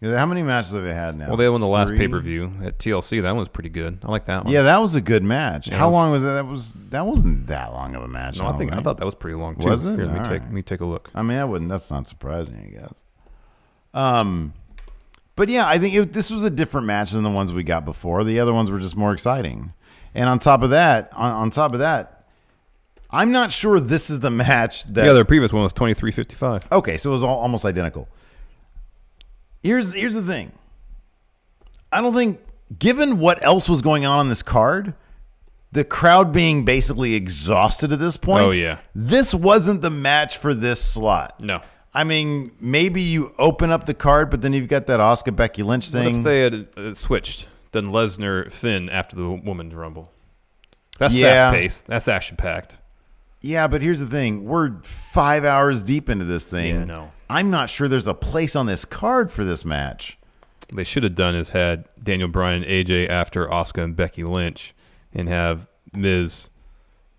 How many matches have they had now? Well, they won the last 3? pay-per-view at TLC. That one was pretty good. I like that one. Yeah, that was a good match. Yeah, How long was that? That wasn't that long of a match. No, I thought that was pretty long too. Was it? Here, let me take a look. I mean, that's not surprising, I guess. But yeah, I think this was a different match than the ones we got before. The other ones were just more exciting. And on top of that, I'm not sure this is the match that. Yeah, their previous one was 23:55. Okay, so it was almost identical. Here's the thing. I don't think, given what else was going on this card, the crowd being basically exhausted at this point. Oh yeah, this wasn't the match for this slot. No. I mean, maybe you open up the card, but then you've got that Asuka Becky Lynch thing. What if they had switched, done Lesnar Finn after the Women's Rumble? That's fast paced. That's action packed. Yeah, but here's the thing: we're 5 hours deep into this thing. Yeah, no. I'm not sure there's a place on this card for this match. What they should have done is had Daniel Bryan and AJ after Asuka and Becky Lynch, and have Miz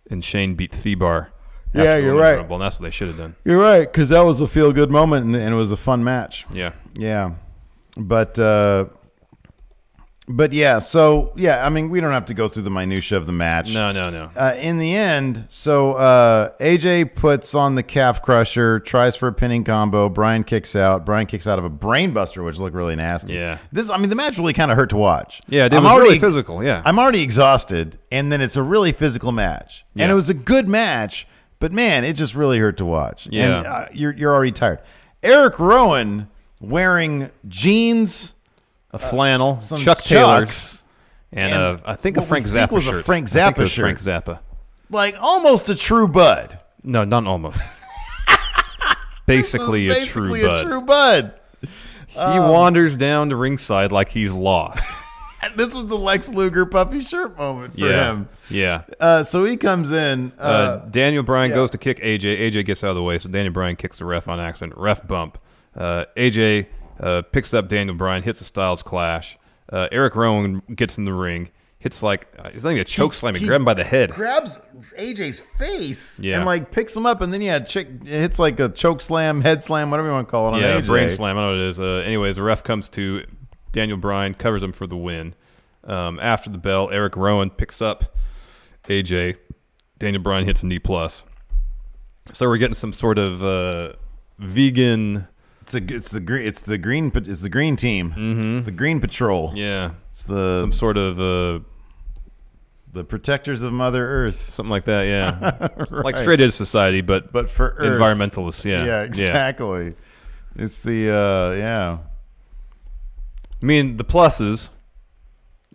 and Shane beat Thebar. Yeah, you're right. Rumble, and that's what they should have done. You're right, because that was a feel-good moment, and it was a fun match. Yeah. Yeah. But yeah, so, yeah, I mean, we don't have to go through the minutia of the match. No. In the end, so AJ puts on the calf crusher, tries for a pinning combo. Bryan kicks out. Bryan kicks out of a brain buster, which looked really nasty. Yeah. The match really kind of hurt to watch. Yeah, it was really physical, yeah. I'm already exhausted, and then it's a really physical match. Yeah. And it was a good match, but man, it just really hurt to watch. Yeah. And you're already tired. Eric Rowan wearing jeans, a flannel, some Chuck Taylors, and I think a Frank Zappa was shirt. A Frank Zappa shirt. Frank Zappa. Like almost a True Bud. No, not almost. Basically a True Bud. He wanders down to ringside like he's lost. This was the Lex Luger puffy shirt moment for him. Yeah. So he comes in. Daniel Bryan goes to kick AJ. AJ gets out of the way, so Daniel Bryan kicks the ref on accident. Ref bump. AJ picks up Daniel Bryan, hits a Styles Clash. Eric Rowan gets in the ring, hits it's not even a choke slam. He grabs him by the head. Grabs AJ's face and picks him up, and then hits like a choke slam, head slam, whatever you want to call it on AJ. Brain slam. I don't know what it is. Anyways, the ref comes to Daniel Bryan, covers him for the win. After the bell, Eric Rowan picks up AJ. Daniel Bryan hits a knee plus. So we're getting some sort of vegan. It's the green team. Mm-hmm. It's the Green Patrol. Yeah, it's some sort of The protectors of Mother Earth. Something like that, yeah. Right. Like straight edge society, but for Earth. environmentalists, yeah. Yeah, exactly. It's the, yeah. I mean, the pluses,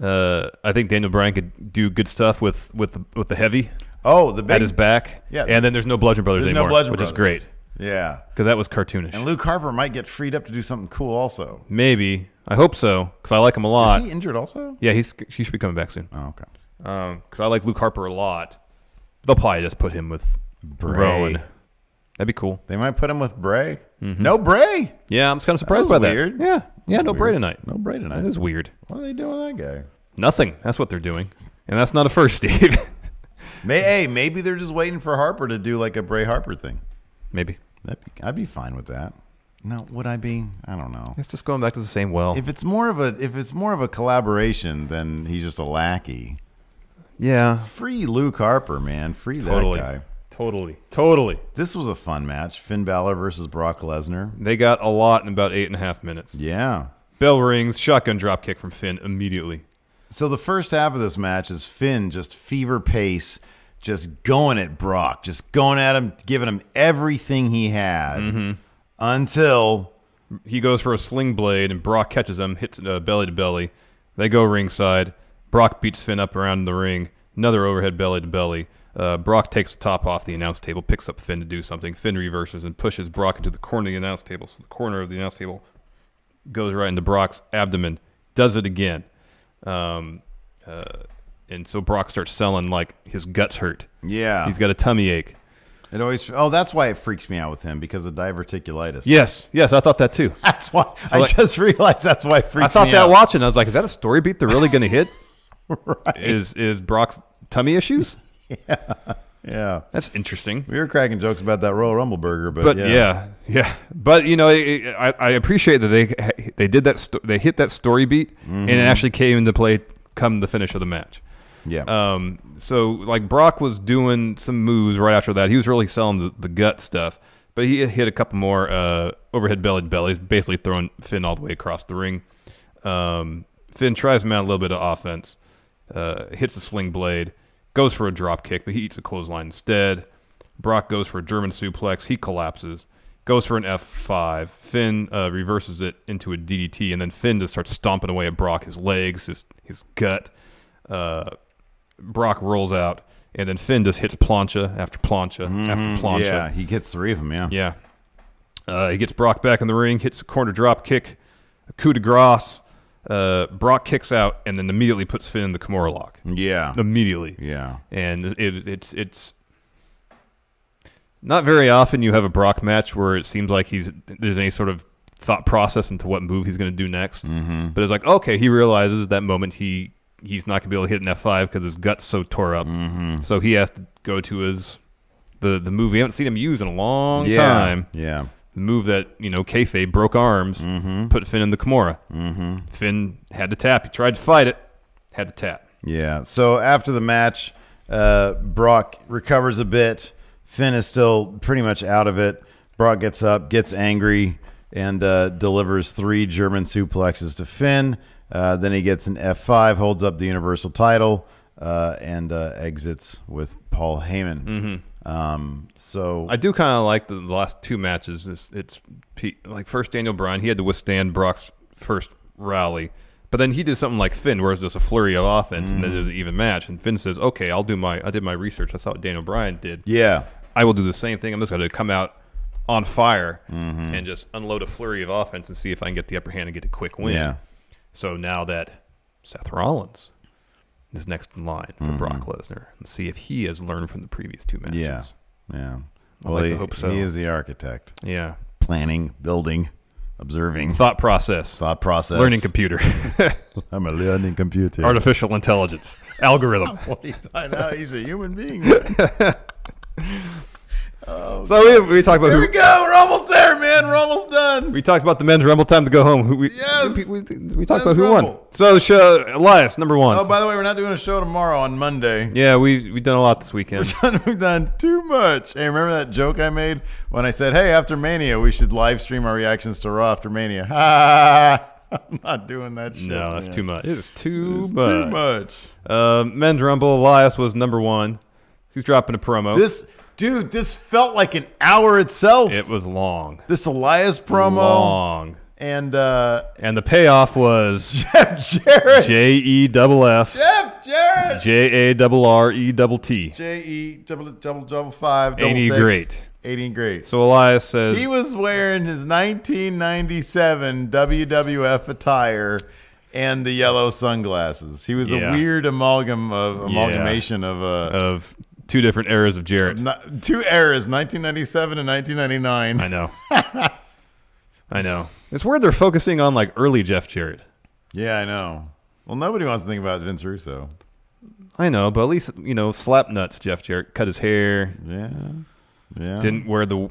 I think Daniel Bryan could do good stuff with the heavy Oh, the big. at his back. Yeah. And then there's no Bludgeon Brothers There's anymore, no Bludgeon which Brothers. is great. Yeah. Because that was cartoonish. And Luke Harper might get freed up to do something cool also. Maybe. I hope so, because I like him a lot. Is he injured also? Yeah, he should be coming back soon. Oh, okay. Because I like Luke Harper a lot. They'll probably just put him with Bray. Rowan. That'd be cool. They might put him with Bray. No Bray. Yeah, I'm just kind of surprised That was by weird. that. Yeah, no Weird. Bray tonight. No Bray tonight. That is weird. What are they doing with that guy? Nothing. That's what they're doing. And that's not a first, Steve. Maybe they're just waiting for Harper to do like a Bray Harper thing. Maybe. I'd be fine with that. No, would I be? I don't know. It's just going back to the same well. If it's more of a collaboration, then he's just a lackey. Yeah. Free Luke Harper, man. Free Totally. that guy. Totally. This was a fun match. Finn Balor versus Brock Lesnar. They got a lot in about 8.5 minutes. Yeah. Bell rings, shotgun drop kick from Finn immediately. So the first half of this match is Finn just fever pace, just going at Brock, just going at him, giving him everything he had until He goes for a sling blade, and Brock catches him, hits belly to belly. They go ringside. Brock beats Finn up around the ring. Another overhead belly to belly. Brock takes the top off the announce table, picks up Finn to do something. Finn reverses and pushes Brock into the corner of the announce table. So the corner of the announce table goes right into Brock's abdomen. Does it again. And so Brock starts selling like his guts hurt. yeah, He's got a tummy ache. it always. Oh, that's why it freaks me out with him because of diverticulitis. Yes, I thought that too. that's why. So just realized that's why it freaks me I out. thought that watching. I was like, is that a story beat they're really going to hit? Right. Is Brock's tummy issues? Yeah. That's interesting. We were cracking jokes about that Royal Rumble burger, but yeah. But I appreciate that they did that. They hit that story beat, and it actually came into play come the finish of the match. Yeah. So like Brock was doing some moves right after that. He was really selling the gut stuff, but he hit a couple more overhead belly to bellies, basically throwing Finn all the way across the ring. Finn tries to mount a little bit of offense, hits a sling blade, goes for a drop kick, but he eats a clothesline instead. Brock goes for a German suplex. He collapses. Goes for an F5. Finn reverses it into a DDT, and then Finn just starts stomping away at Brock, his legs, his gut. Brock rolls out, and then Finn just hits plancha after plancha after plancha. Yeah, he gets 3 of them, yeah. Yeah. He gets Brock back in the ring, hits a corner drop kick, a coup de grace. Brock kicks out and then immediately puts Finn in the Kimura lock. Yeah. Immediately. Yeah. And it's not very often you have a Brock match where it seems like there's any sort of thought process into what move he's going to do next. But it's like, okay, he realizes that moment he's not going to be able to hit an F5 because his gut's so tore up. So he has to go to the move we haven't seen him use in a long time. Yeah. The move that, kayfabe broke arms, put Finn in the Kimura. Finn had to tap. He tried to fight it, had to tap. Yeah. So after the match, Brock recovers a bit. Finn is still pretty much out of it. Brock gets up, gets angry, and delivers 3 German suplexes to Finn. Then he gets an F5, holds up the Universal title, and exits with Paul Heyman. So I do kind of like the last 2 matches. It's like first Daniel Bryan, he had to withstand Brock's first rally, but then he did something like Finn, where it's just a flurry of offense, and then there's an even match. And Finn says, "Okay, I did my research. That's how Daniel Bryan did. yeah, I will do the same thing. I'm just going to come out on fire and just unload a flurry of offense and see if I can get the upper hand and get a quick win." yeah, So now that Seth Rollins is next in line for Brock Lesnar, and see if he has learned from the previous 2 matches. yeah, yeah. I'd like to hope so. He is the architect. Yeah. Planning, building, observing, Thought process. Learning computer. I'm a learning computer. Artificial intelligence. Algorithm. I know he's a human being. So we talked about Here we go. We're almost there, man. We're almost done. We talked about the men's Rumble. Time to go home. Yes. We talked about Men's who won. Rumble. So Elias, number 1. Oh, by the way, we're not doing a show tomorrow on Monday. Yeah, we've done a lot this weekend. We've done too much. Hey, remember that joke I made when I said, "Hey, after Mania, we should live stream our reactions to Raw after Mania"? Ha! I'm not doing that shit. No, that's man. too much. It is too It's much. Too much. Men's Rumble, Elias was number 1. He's dropping a promo. This felt like an hour itself. It was long. This Elias promo. Long. And the payoff was Jeff Jarrett. JEFF. Jeff Jarrett. JARRETT. JE5. Ain't he great? Ain't he great? So Elias says He was wearing his 1997 WWF attire and the yellow sunglasses. He was a weird amalgamation of 2 different eras of Jarrett. 2 eras, 1997 and 1999. I know. I know. It's weird they're focusing on like early Jeff Jarrett. Yeah, I know. Well, nobody wants to think about Vince Russo. I know, but at least slap nuts. Jeff Jarrett cut his hair. Yeah. Didn't wear the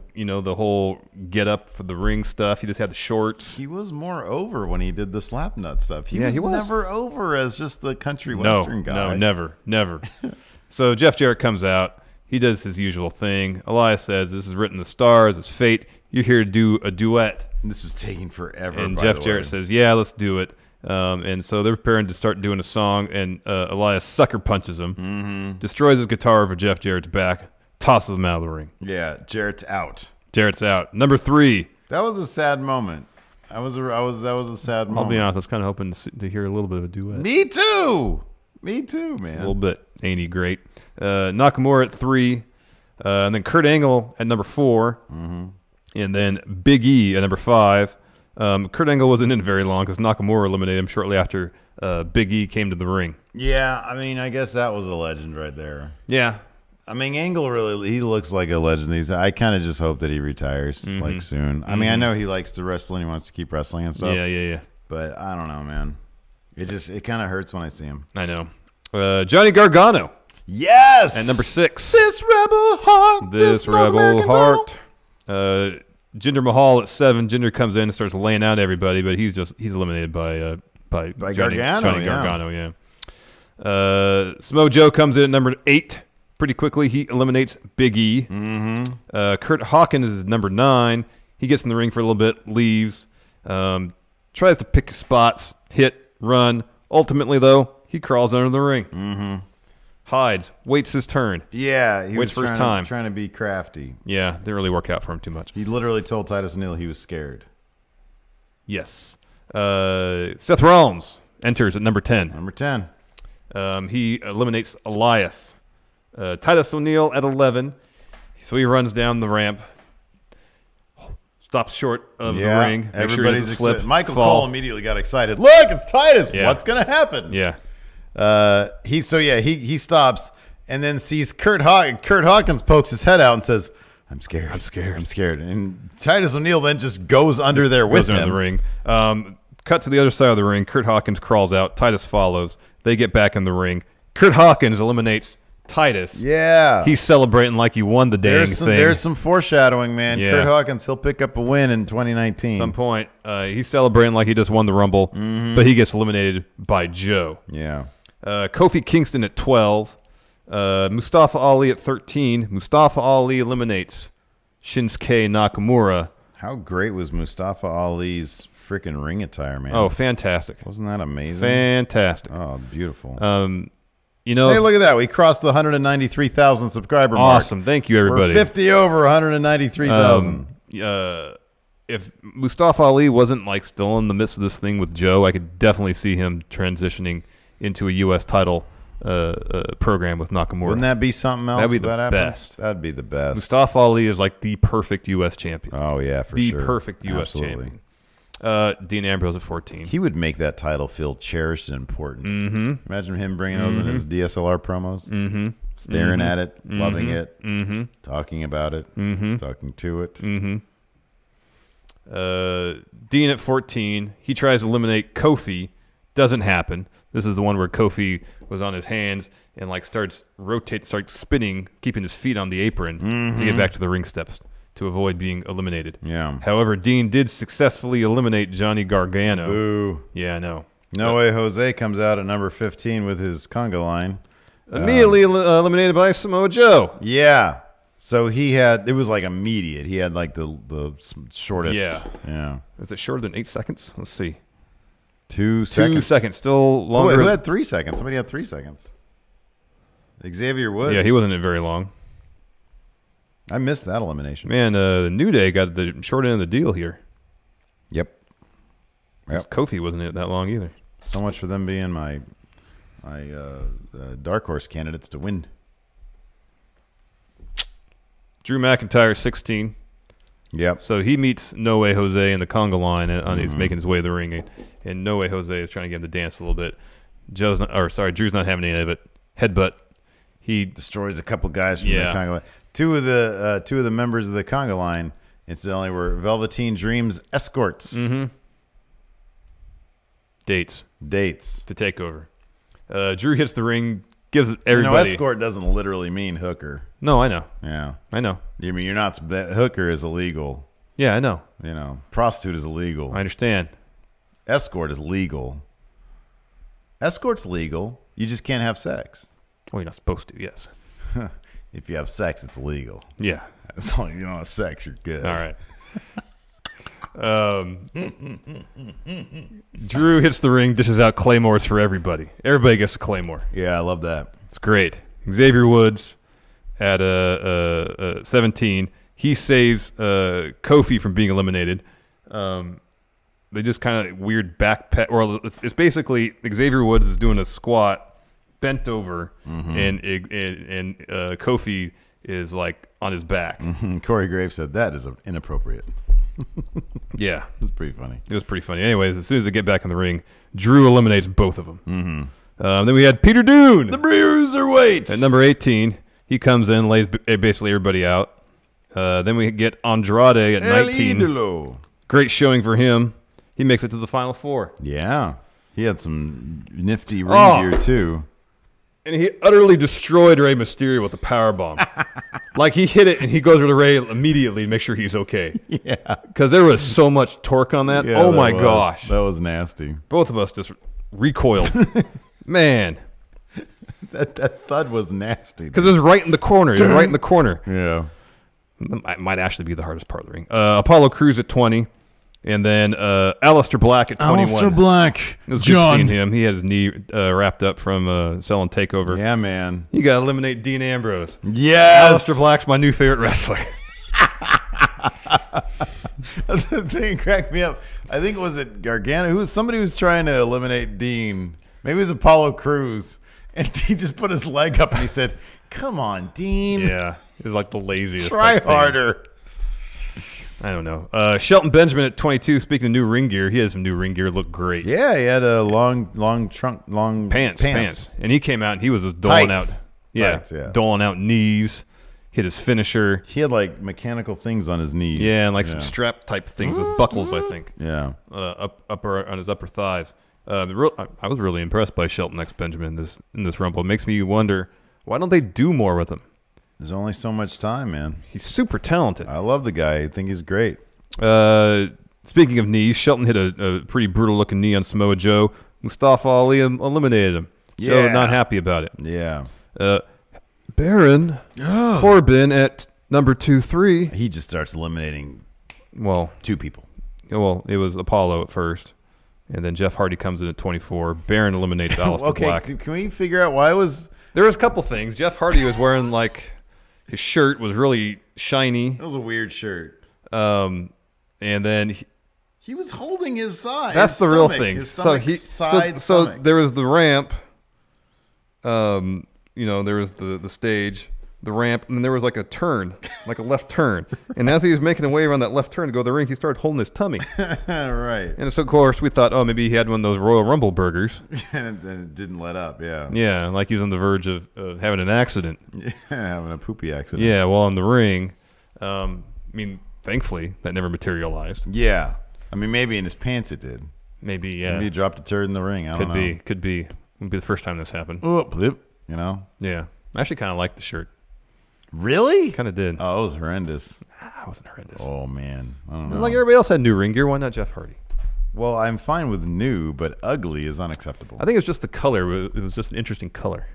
whole get up for the ring stuff. He just had the shorts. He was more over when he did the slap nut stuff. He was never over as just the country western guy. No, never. So Jeff Jarrett comes out. He does his usual thing. Elias says, "This is written in the stars. It's fate. You're here to do a duet." And this was taking forever. And Jeff Jarrett says, "Yeah, let's do it." And so they're preparing to start doing a song, and Elias sucker punches him, destroys his guitar over Jeff Jarrett's back, tosses him out of the ring. Yeah, Jarrett's out. Jarrett's out. Number 3. That was a sad moment. That was a sad moment. I'll be honest, I was kind of hoping to hear a little bit of a duet. Me too, man. A little bit. Ain't he great? Nakamura at 3, and then Kurt Angle at number 4, and then Big E at number 5. Kurt Angle wasn't in very long because Nakamura eliminated him shortly after Big E came to the ring. Yeah, I mean, I guess that was a legend right there. Yeah. I mean, Angle he looks like a legend. I kind of just hope that he retires like soon. I mean, I know he likes to wrestle and he wants to keep wrestling and stuff. Yeah. But I don't know, man. It kind of hurts when I see him. I know. Johnny Gargano. Yes. At number 6. This rebel heart. This rebel heart. Jinder Mahal at 7. Jinder comes in and starts laying out everybody, but he's eliminated by Johnny Gargano. Yeah. Samoa Joe comes in at number 8. Pretty quickly, he eliminates Big E. Kurt Hawkins is number 9. He gets in the ring for a little bit, leaves, tries to pick his spots, hit, run. Ultimately, though, he crawls under the ring. Hides, waits his turn. Yeah, he waits was for his time. Trying to be crafty. Yeah, didn't really work out for him too much. He literally told Titus O'Neil he was scared. Yes. Seth Rollins enters at number 10. Number 10. He eliminates Elias. Titus O'Neil at 11. So he runs down the ramp. Stops short of the ring. Everybody's excited. Michael fall. Cole immediately got excited. Look, it's Titus. Yeah. What's going to happen? Yeah. He stops and then sees Kurt Hawkins pokes his head out and says, I'm scared. And Titus O'Neil then just goes under there with him. Goes under the ring. Cut to the other side of the ring. Kurt Hawkins crawls out. Titus follows. They get back in the ring. Kurt Hawkins eliminates Titus. Yeah. He's celebrating like he won the dang thing. There's some foreshadowing, man. Yeah. Kurt Hawkins, he'll pick up a win in 2019. Some point. He's celebrating like he just won the Rumble, but he gets eliminated by Joe. Yeah. Kofi Kingston at 12. Mustafa Ali at 13. Mustafa Ali eliminates Shinsuke Nakamura. How great was Mustafa Ali's freaking ring attire, man? Oh, fantastic. Wasn't that amazing? Fantastic. Oh, beautiful. You know, hey, look at that. We crossed the 193,000 subscriber mark. Awesome. Thank you, everybody. We're 50 over 193,000. If Mustafa Ali wasn't like still in the midst of this thing with Joe, I could definitely see him transitioning into a U.S. title program with Nakamura. Wouldn't that be something else? That'd be the that best. That'd be the best. Mustafa Ali is like the perfect U.S. champion. Oh, yeah, for the sure. The perfect U.S. Absolutely. champion. Dean Ambrose at 14. He would make that title feel cherished and important. Imagine him bringing those in his DSLR promos, staring at it, loving it, talking about it, talking to it. Dean at 14. He tries to eliminate Kofi. Doesn't happen. This is the one where Kofi was on his hands and like starts spinning, keeping his feet on the apron to get back to the ring steps to avoid being eliminated. Yeah. However, Dean did successfully eliminate Johnny Gargano. Boo. Yeah, I know. No Way Jose comes out at number 15 with his conga line. Immediately eliminated by Samoa Joe. Yeah. So it was like immediate. He had like the shortest. Yeah. Yeah. Is it shorter than 8 seconds? Let's see. 2 seconds. 2 seconds. Still Who longer. had 3 seconds? Somebody had 3 seconds. Xavier Woods. Yeah, he wasn't in very long. I missed that elimination. Man, the New Day got the short end of the deal here. Yep. Kofi wasn't in it that long either. So much for them being my dark horse candidates to win. Drew McIntyre, 16. Yep. So he meets No Way Jose in the conga line, and he's making his way to the ring, and No Way Jose is trying to get him to dance a little bit. Drew's not having any of it. Headbutt. He destroys a couple guys from the conga line. Two of the members of the conga line, incidentally, were Velveteen Dream's escorts. Mm-hmm. Dates to take over. Drew hits the ring, gives everybody. Escort doesn't literally mean hooker. No, I know. Yeah, I know. You mean you're not hooker is illegal. Yeah, I know. Prostitute is illegal. I understand. Escort is legal. Escort's legal. You just can't have sex. Well, you're not supposed to. Yes. If you have sex, it's legal. Yeah. As long as you don't have sex, you're good. All right. Drew hits the ring, dishes out claymores for everybody. Everybody gets a claymore. Yeah, I love that. It's great. Xavier Woods at 17. He saves Kofi from being eliminated. They just kind of weird backpack. Or it's basically Xavier Woods is doing a squat, bent over, and Kofi is like on his back. Corey Graves said that is inappropriate. Yeah. It was pretty funny. It was pretty funny. Anyways, as soon as they get back in the ring, Drew eliminates both of them. Then we had Peter Dune. The Bruiserweight. At number 18, he comes in, lays basically everybody out. Then we get Andrade at 19. Idolo. Great showing for him. He makes it to the Final Four. Yeah. He had some nifty ring gear, too. And he utterly destroyed Rey Mysterio with a powerbomb. Like, he hit it, and he goes over to Rey immediately to make sure he's okay. Yeah. Because there was so much torque on that. Yeah, oh, my gosh. That was nasty. Both of us just recoiled. Man. That thud was nasty. Because it was right in the corner. It was right in the corner. Yeah. That might actually be the hardest part of the ring. Apollo Crews at 20. And then Aleister Black at 21. Aleister Black. It was good seeing him. He had his knee wrapped up from selling Takeover. Yeah, man. You got to eliminate Dean Ambrose. Yes. Aleister Black's my new favorite wrestler. The thing cracked me up. I think was it Gargano? Somebody was trying to eliminate Dean. Maybe it was Apollo Crews. And he just put his leg up and he said, "Come on, Dean." Yeah. It was like the laziest. Try harder. I don't know. Shelton Benjamin at 22. Speaking of new ring gear, he had some new ring gear. Looked great. Yeah, he had a long trunk, long pants. And he came out and he was just doling Tights. out. Yeah, Tights, yeah. Doling out knees. Hit his finisher. He had like mechanical things on his knees. Yeah, and like some strap type things with buckles, I think. Yeah. Upper on his upper thighs. I was really impressed by Shelton X Benjamin in this Rumble. It makes me wonder, why don't they do more with him? There's only so much time, man. He's super talented. I love the guy. I think he's great. Speaking of knees, Shelton hit a pretty brutal-looking knee on Samoa Joe. Mustafa Ali eliminated him. Joe not happy about it. Yeah. Baron Corbin at number 2-3. He just starts eliminating two people. Well, it was Apollo at first, and then Jeff Hardy comes in at 24. Baron eliminates Aleister Black. Okay, can we figure out why it was... There was a couple things. Jeff Hardy was wearing like his shirt was really shiny. That was a weird shirt. And then he was holding his side. That's the real thing. His stomach, so there was the ramp. There was the stage, the ramp, and then there was like a turn, like a left turn. And as he was making a way around that left turn to go to the ring, he started holding his tummy. Right. And so, of course, we thought, maybe he had one of those Royal Rumble burgers. And it didn't let up, yeah. Yeah, like he was on the verge of having an accident. Yeah, having a poopy accident. Yeah, while in the ring. Thankfully, that never materialized. Yeah. Maybe in his pants it did. Maybe, yeah. Maybe he dropped a turd in the ring. I don't know. Could be. Would be the first time this happened. Oh, blip. Yeah. I actually kind of liked the shirt. Really? Kind of did. Oh, it was horrendous. It wasn't horrendous. Oh, man. I don't know. Like everybody else had new ring gear. Why not Jeff Hardy? Well, I'm fine with new, but ugly is unacceptable. I think it's just the color. It was just an interesting color.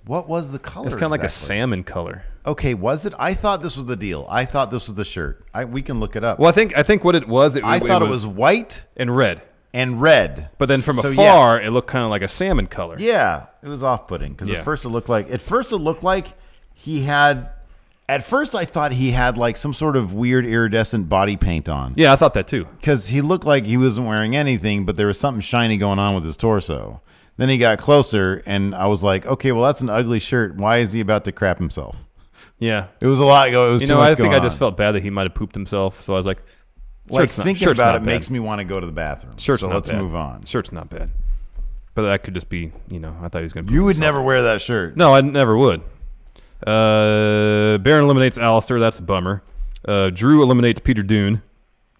What was the color? It's kind of like a salmon color. Okay, was it? I thought this was the deal. I thought this was the shirt. We can look it up. Well, I think what it was. I thought it was white and red. and red. But then from So, afar, it looked kind of like a salmon color. Yeah, it was off-putting because Yeah. at first it looked like he had. At first, I thought he had like some sort of weird iridescent body paint on. Yeah, I thought that too. Because he looked like he wasn't wearing anything, but there was something shiny going on with his torso. Then he got closer, and I was like, okay, well, that's an ugly shirt. Why is he about to crap himself? Yeah. It was a lot. It was too much I think going I just on. felt bad that he might have pooped himself. So I was like, Thinking about it makes me want to go to the bathroom. Shirt's so not let's bad. move on. Shirt's not bad. But that could just be, I thought he was going to You would never wear that shirt. No, I never would. Baron eliminates Alistair. That's a bummer. Drew eliminates Peter Dune.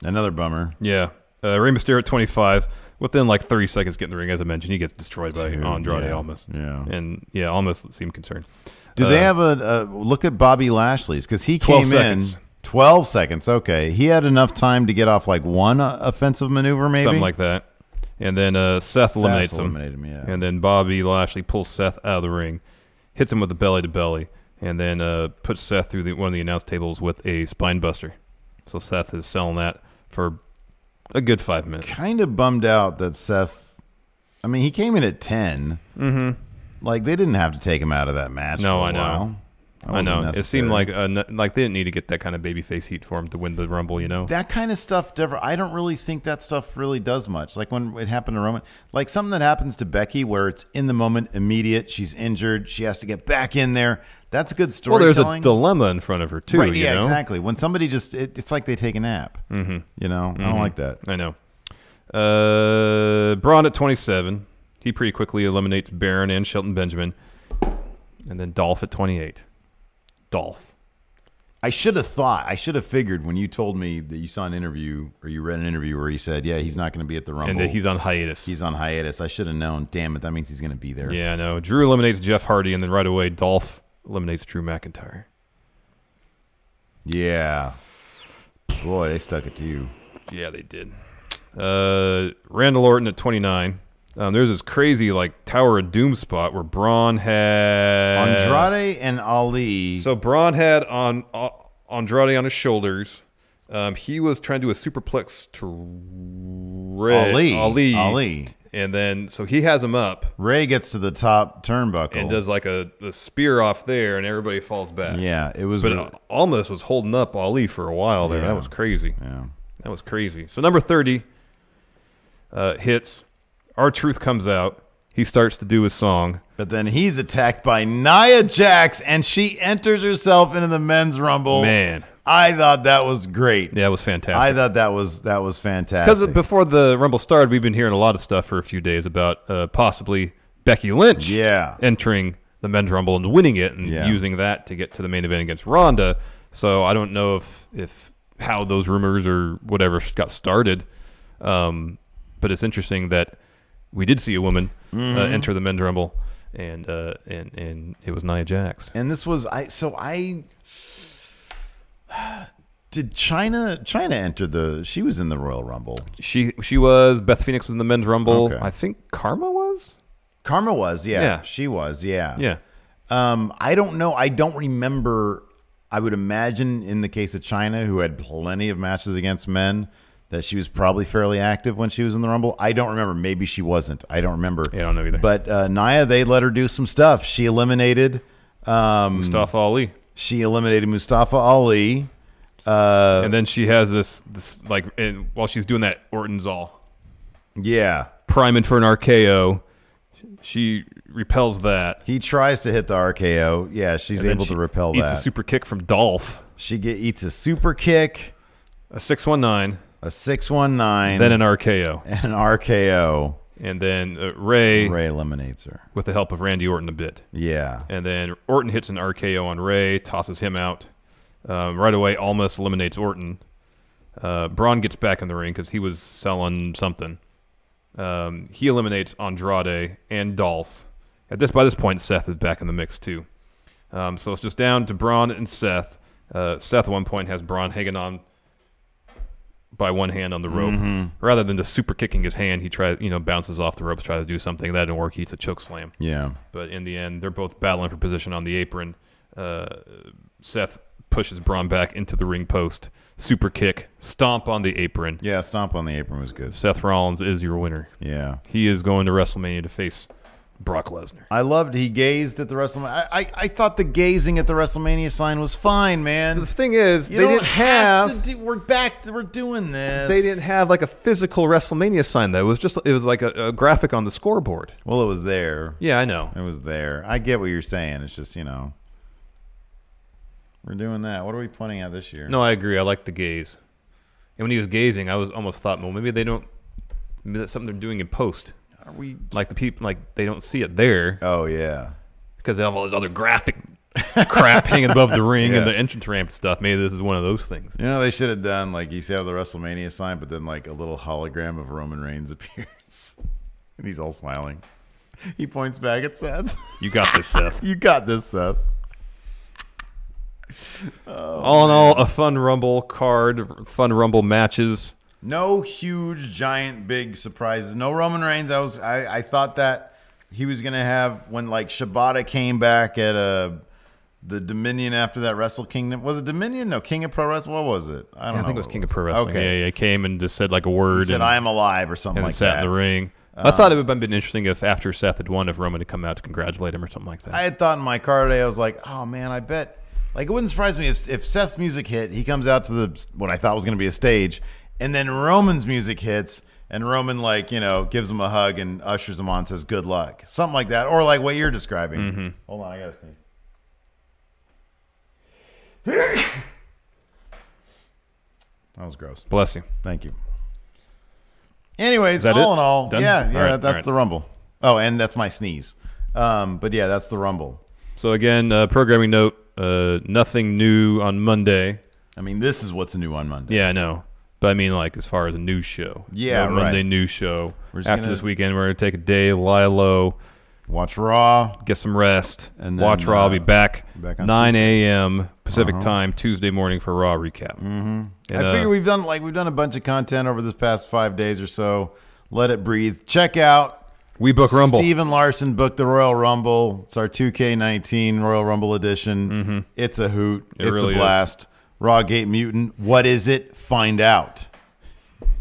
Another bummer. Yeah. Rey Mysterio at 25. Within like 30 seconds getting in the ring, as I mentioned, he gets destroyed by Andrade Almas. Yeah. And Almas seemed concerned. Do they have a look at Bobby Lashley's? Because he 12 came seconds. in 12 seconds. Okay. He had enough time to get off like one offensive maneuver, maybe? Something like that. And then Seth eliminates him. Yeah. And then Bobby Lashley pulls Seth out of the ring, hits him with the belly-to-belly, and then puts Seth through one of the announce tables with a spine buster. So Seth is selling that for a good 5 minutes. Kind of bummed out that Seth, I mean, he came in at 10. Mm-hmm. Like, they didn't have to take him out of that match No, for a I know. while. That I know. wasn't It seemed necessary. like they didn't need to get that kind of babyface heat for him to win the Rumble, That kind of stuff, I don't really think that stuff really does much. Like when it happened to Roman, like something that happens to Becky where it's in the moment, immediate, she's injured, she has to get back in there. That's good Well, storytelling. there's a dilemma in front of her, too, Right, you yeah, know? exactly. When somebody just, it's like they take a nap. Mm-hmm. I don't like that. I know. Braun at 27. He pretty quickly eliminates Baron and Shelton Benjamin. And then Dolph at 28. Dolph. I should have figured when you told me that you saw an interview or you read an interview where he said, yeah, he's not going to be at the Rumble. And that he's on hiatus. He's on hiatus. I should have known. Damn it. That means he's going to be there. Yeah, I know. Drew eliminates Jeff Hardy, and then right away, Dolph eliminates Drew McIntyre. Yeah. Boy, they stuck it to you. Yeah, they did. Randall Orton at 29. There's this crazy like Tower of Doom spot where Braun had Andrade and Ali. So Braun had on Andrade on his shoulders. He was trying to do a superplex to Ali. And then so he has him up. Ray gets to the top turnbuckle and does like a spear off there, and everybody falls back. Yeah, it was. But almost was holding up Ali for a while there. Yeah. That was crazy. Yeah, that was crazy. So number 30 hits. R-Truth comes out. He starts to do his song. But then he's attacked by Nia Jax, and she enters herself into the men's rumble. Man. I thought that was great. Yeah, it was fantastic. I thought that was fantastic. Because before the Rumble started, we've been hearing a lot of stuff for a few days about possibly Becky Lynch entering the men's Rumble and winning it and using that to get to the main event against Ronda. So I don't know if how those rumors or whatever got started. But it's interesting that we did see a woman enter the men's Rumble, and it was Nia Jax. And this was did China enter the? She was in the Royal Rumble. She was. Beth Phoenix was in the men's Rumble. Okay. I think Karma was. Karma was, yeah. She was, yeah. Yeah. I don't know. I don't remember. I would imagine in the case of China, who had plenty of matches against men, that she was probably fairly active when she was in the Rumble. I don't remember. Maybe she wasn't. I don't remember. Yeah, I don't know either. But Nia, they let her do some stuff. She eliminated Mustafa Ali. She eliminated Mustafa Ali. And then she has this like, while she's doing that, Orton's all priming for an RKO. She repels that. He tries to hit the RKO. Yeah, she's able to repel that. Eats a super kick from Dolph. She eats a super kick. A 619. A 619. Then an RKO. And an RKO. And then Ray eliminates her. With the help of Randy Orton a bit. Yeah. And then Orton hits an RKO on Ray, tosses him out. Right away, almost eliminates Orton. Braun gets back in the ring because he was selling something. He eliminates Andrade and Dolph. By this point, Seth is back in the mix too. So it's just down to Braun and Seth. Seth at one point has Braun hanging on by one hand on the rope. Rather than just super kicking his hand, he bounces off the ropes, tries to do something. That didn't work. He eats a choke slam. Yeah. But in the end, they're both battling for position on the apron. Seth pushes Braun back into the ring post. Super kick, stomp on the apron. Yeah, stomp on the apron was good. Seth Rollins is your winner. Yeah. He is going to WrestleMania to face Brock Lesnar. I loved he gazed at the WrestleMania. I thought the gazing at the WrestleMania sign was fine, man. The thing is, You they don't didn't have we're doing this. they didn't have like a physical WrestleMania sign though. It was like a graphic on the scoreboard. Well, it was there. Yeah, I know. It was there. I get what you're saying. It's just, we're doing that. What are we pointing at this year? No, I agree. I like the gaze. And when he was gazing, I was almost thought, well, maybe that's something they're doing in post. Are we Like the people, like they don't see it there Oh yeah. because they have all this other graphic crap hanging above the ring Yeah. and the entrance ramp stuff. Maybe this is one of those things. They should have done like you see how the WrestleMania sign, but then like a little hologram of Roman Reigns appears, and he's all smiling. He points back at Seth. You got this, Seth. You got this, Seth. All in all, a fun Rumble card, fun Rumble matches. No huge, giant, big surprises. No Roman Reigns. I thought that he was gonna have when like Shibata came back at the Dominion after that Wrestle Kingdom. Was it Dominion? No, King of Pro Wrestling. What was it? I don't know. I think it was King of Pro Wrestling. Okay. Yeah, he came and just said like a word. He said, "I am alive" or something and like sat that. in the ring. I thought it would have been interesting if after Seth had won, if Roman had come out to congratulate him or something like that. I had thought in my car today, I was like, oh man, I bet. Like, it wouldn't surprise me if Seth's music hit, he comes out to what I thought was going to be a stage, and then Roman's music hits, and Roman, gives him a hug and ushers him on and says, good luck. Something like that. Or like what you're describing. Mm-hmm. Hold on, I got to sneeze. That was gross. Bless you. Thank you. Anyways, Is that all it? in all, Done? yeah, All right, that's all right. the Rumble. Oh, and that's my sneeze. But yeah, that's the Rumble. So again, programming note, nothing new on Monday. I mean, this is what's new on Monday. Yeah, I know. But I mean, like, as far as a news show. Yeah, no Monday right. news show. We're just After gonna- this weekend, we're going to take a day, lie low, Watch Raw. get some rest, And then, watch Raw. I'll be back on 9 Tuesday. a.m. Pacific time, Tuesday morning for Raw recap. Mm-hmm. I figure we've done a bunch of content over this past 5 days or so. Let it breathe. Check out We book Rumble. Steven Larson booked the Royal Rumble. It's our 2K19 Royal Rumble edition. Mm-hmm. It's a hoot. It It's really a blast. Rawgate Mutant. What is it? Find out.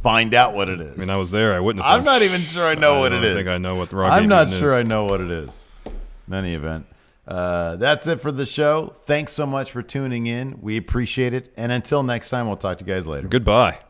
Find out what it is. I mean, I was there. I witnessed I'm it. not even sure I know what it is. I think I know what the Rawgate I'm not Mutant sure is. I know what it is. In any event, that's it for the show. Thanks so much for tuning in. We appreciate it. And until next time, we'll talk to you guys later. Goodbye.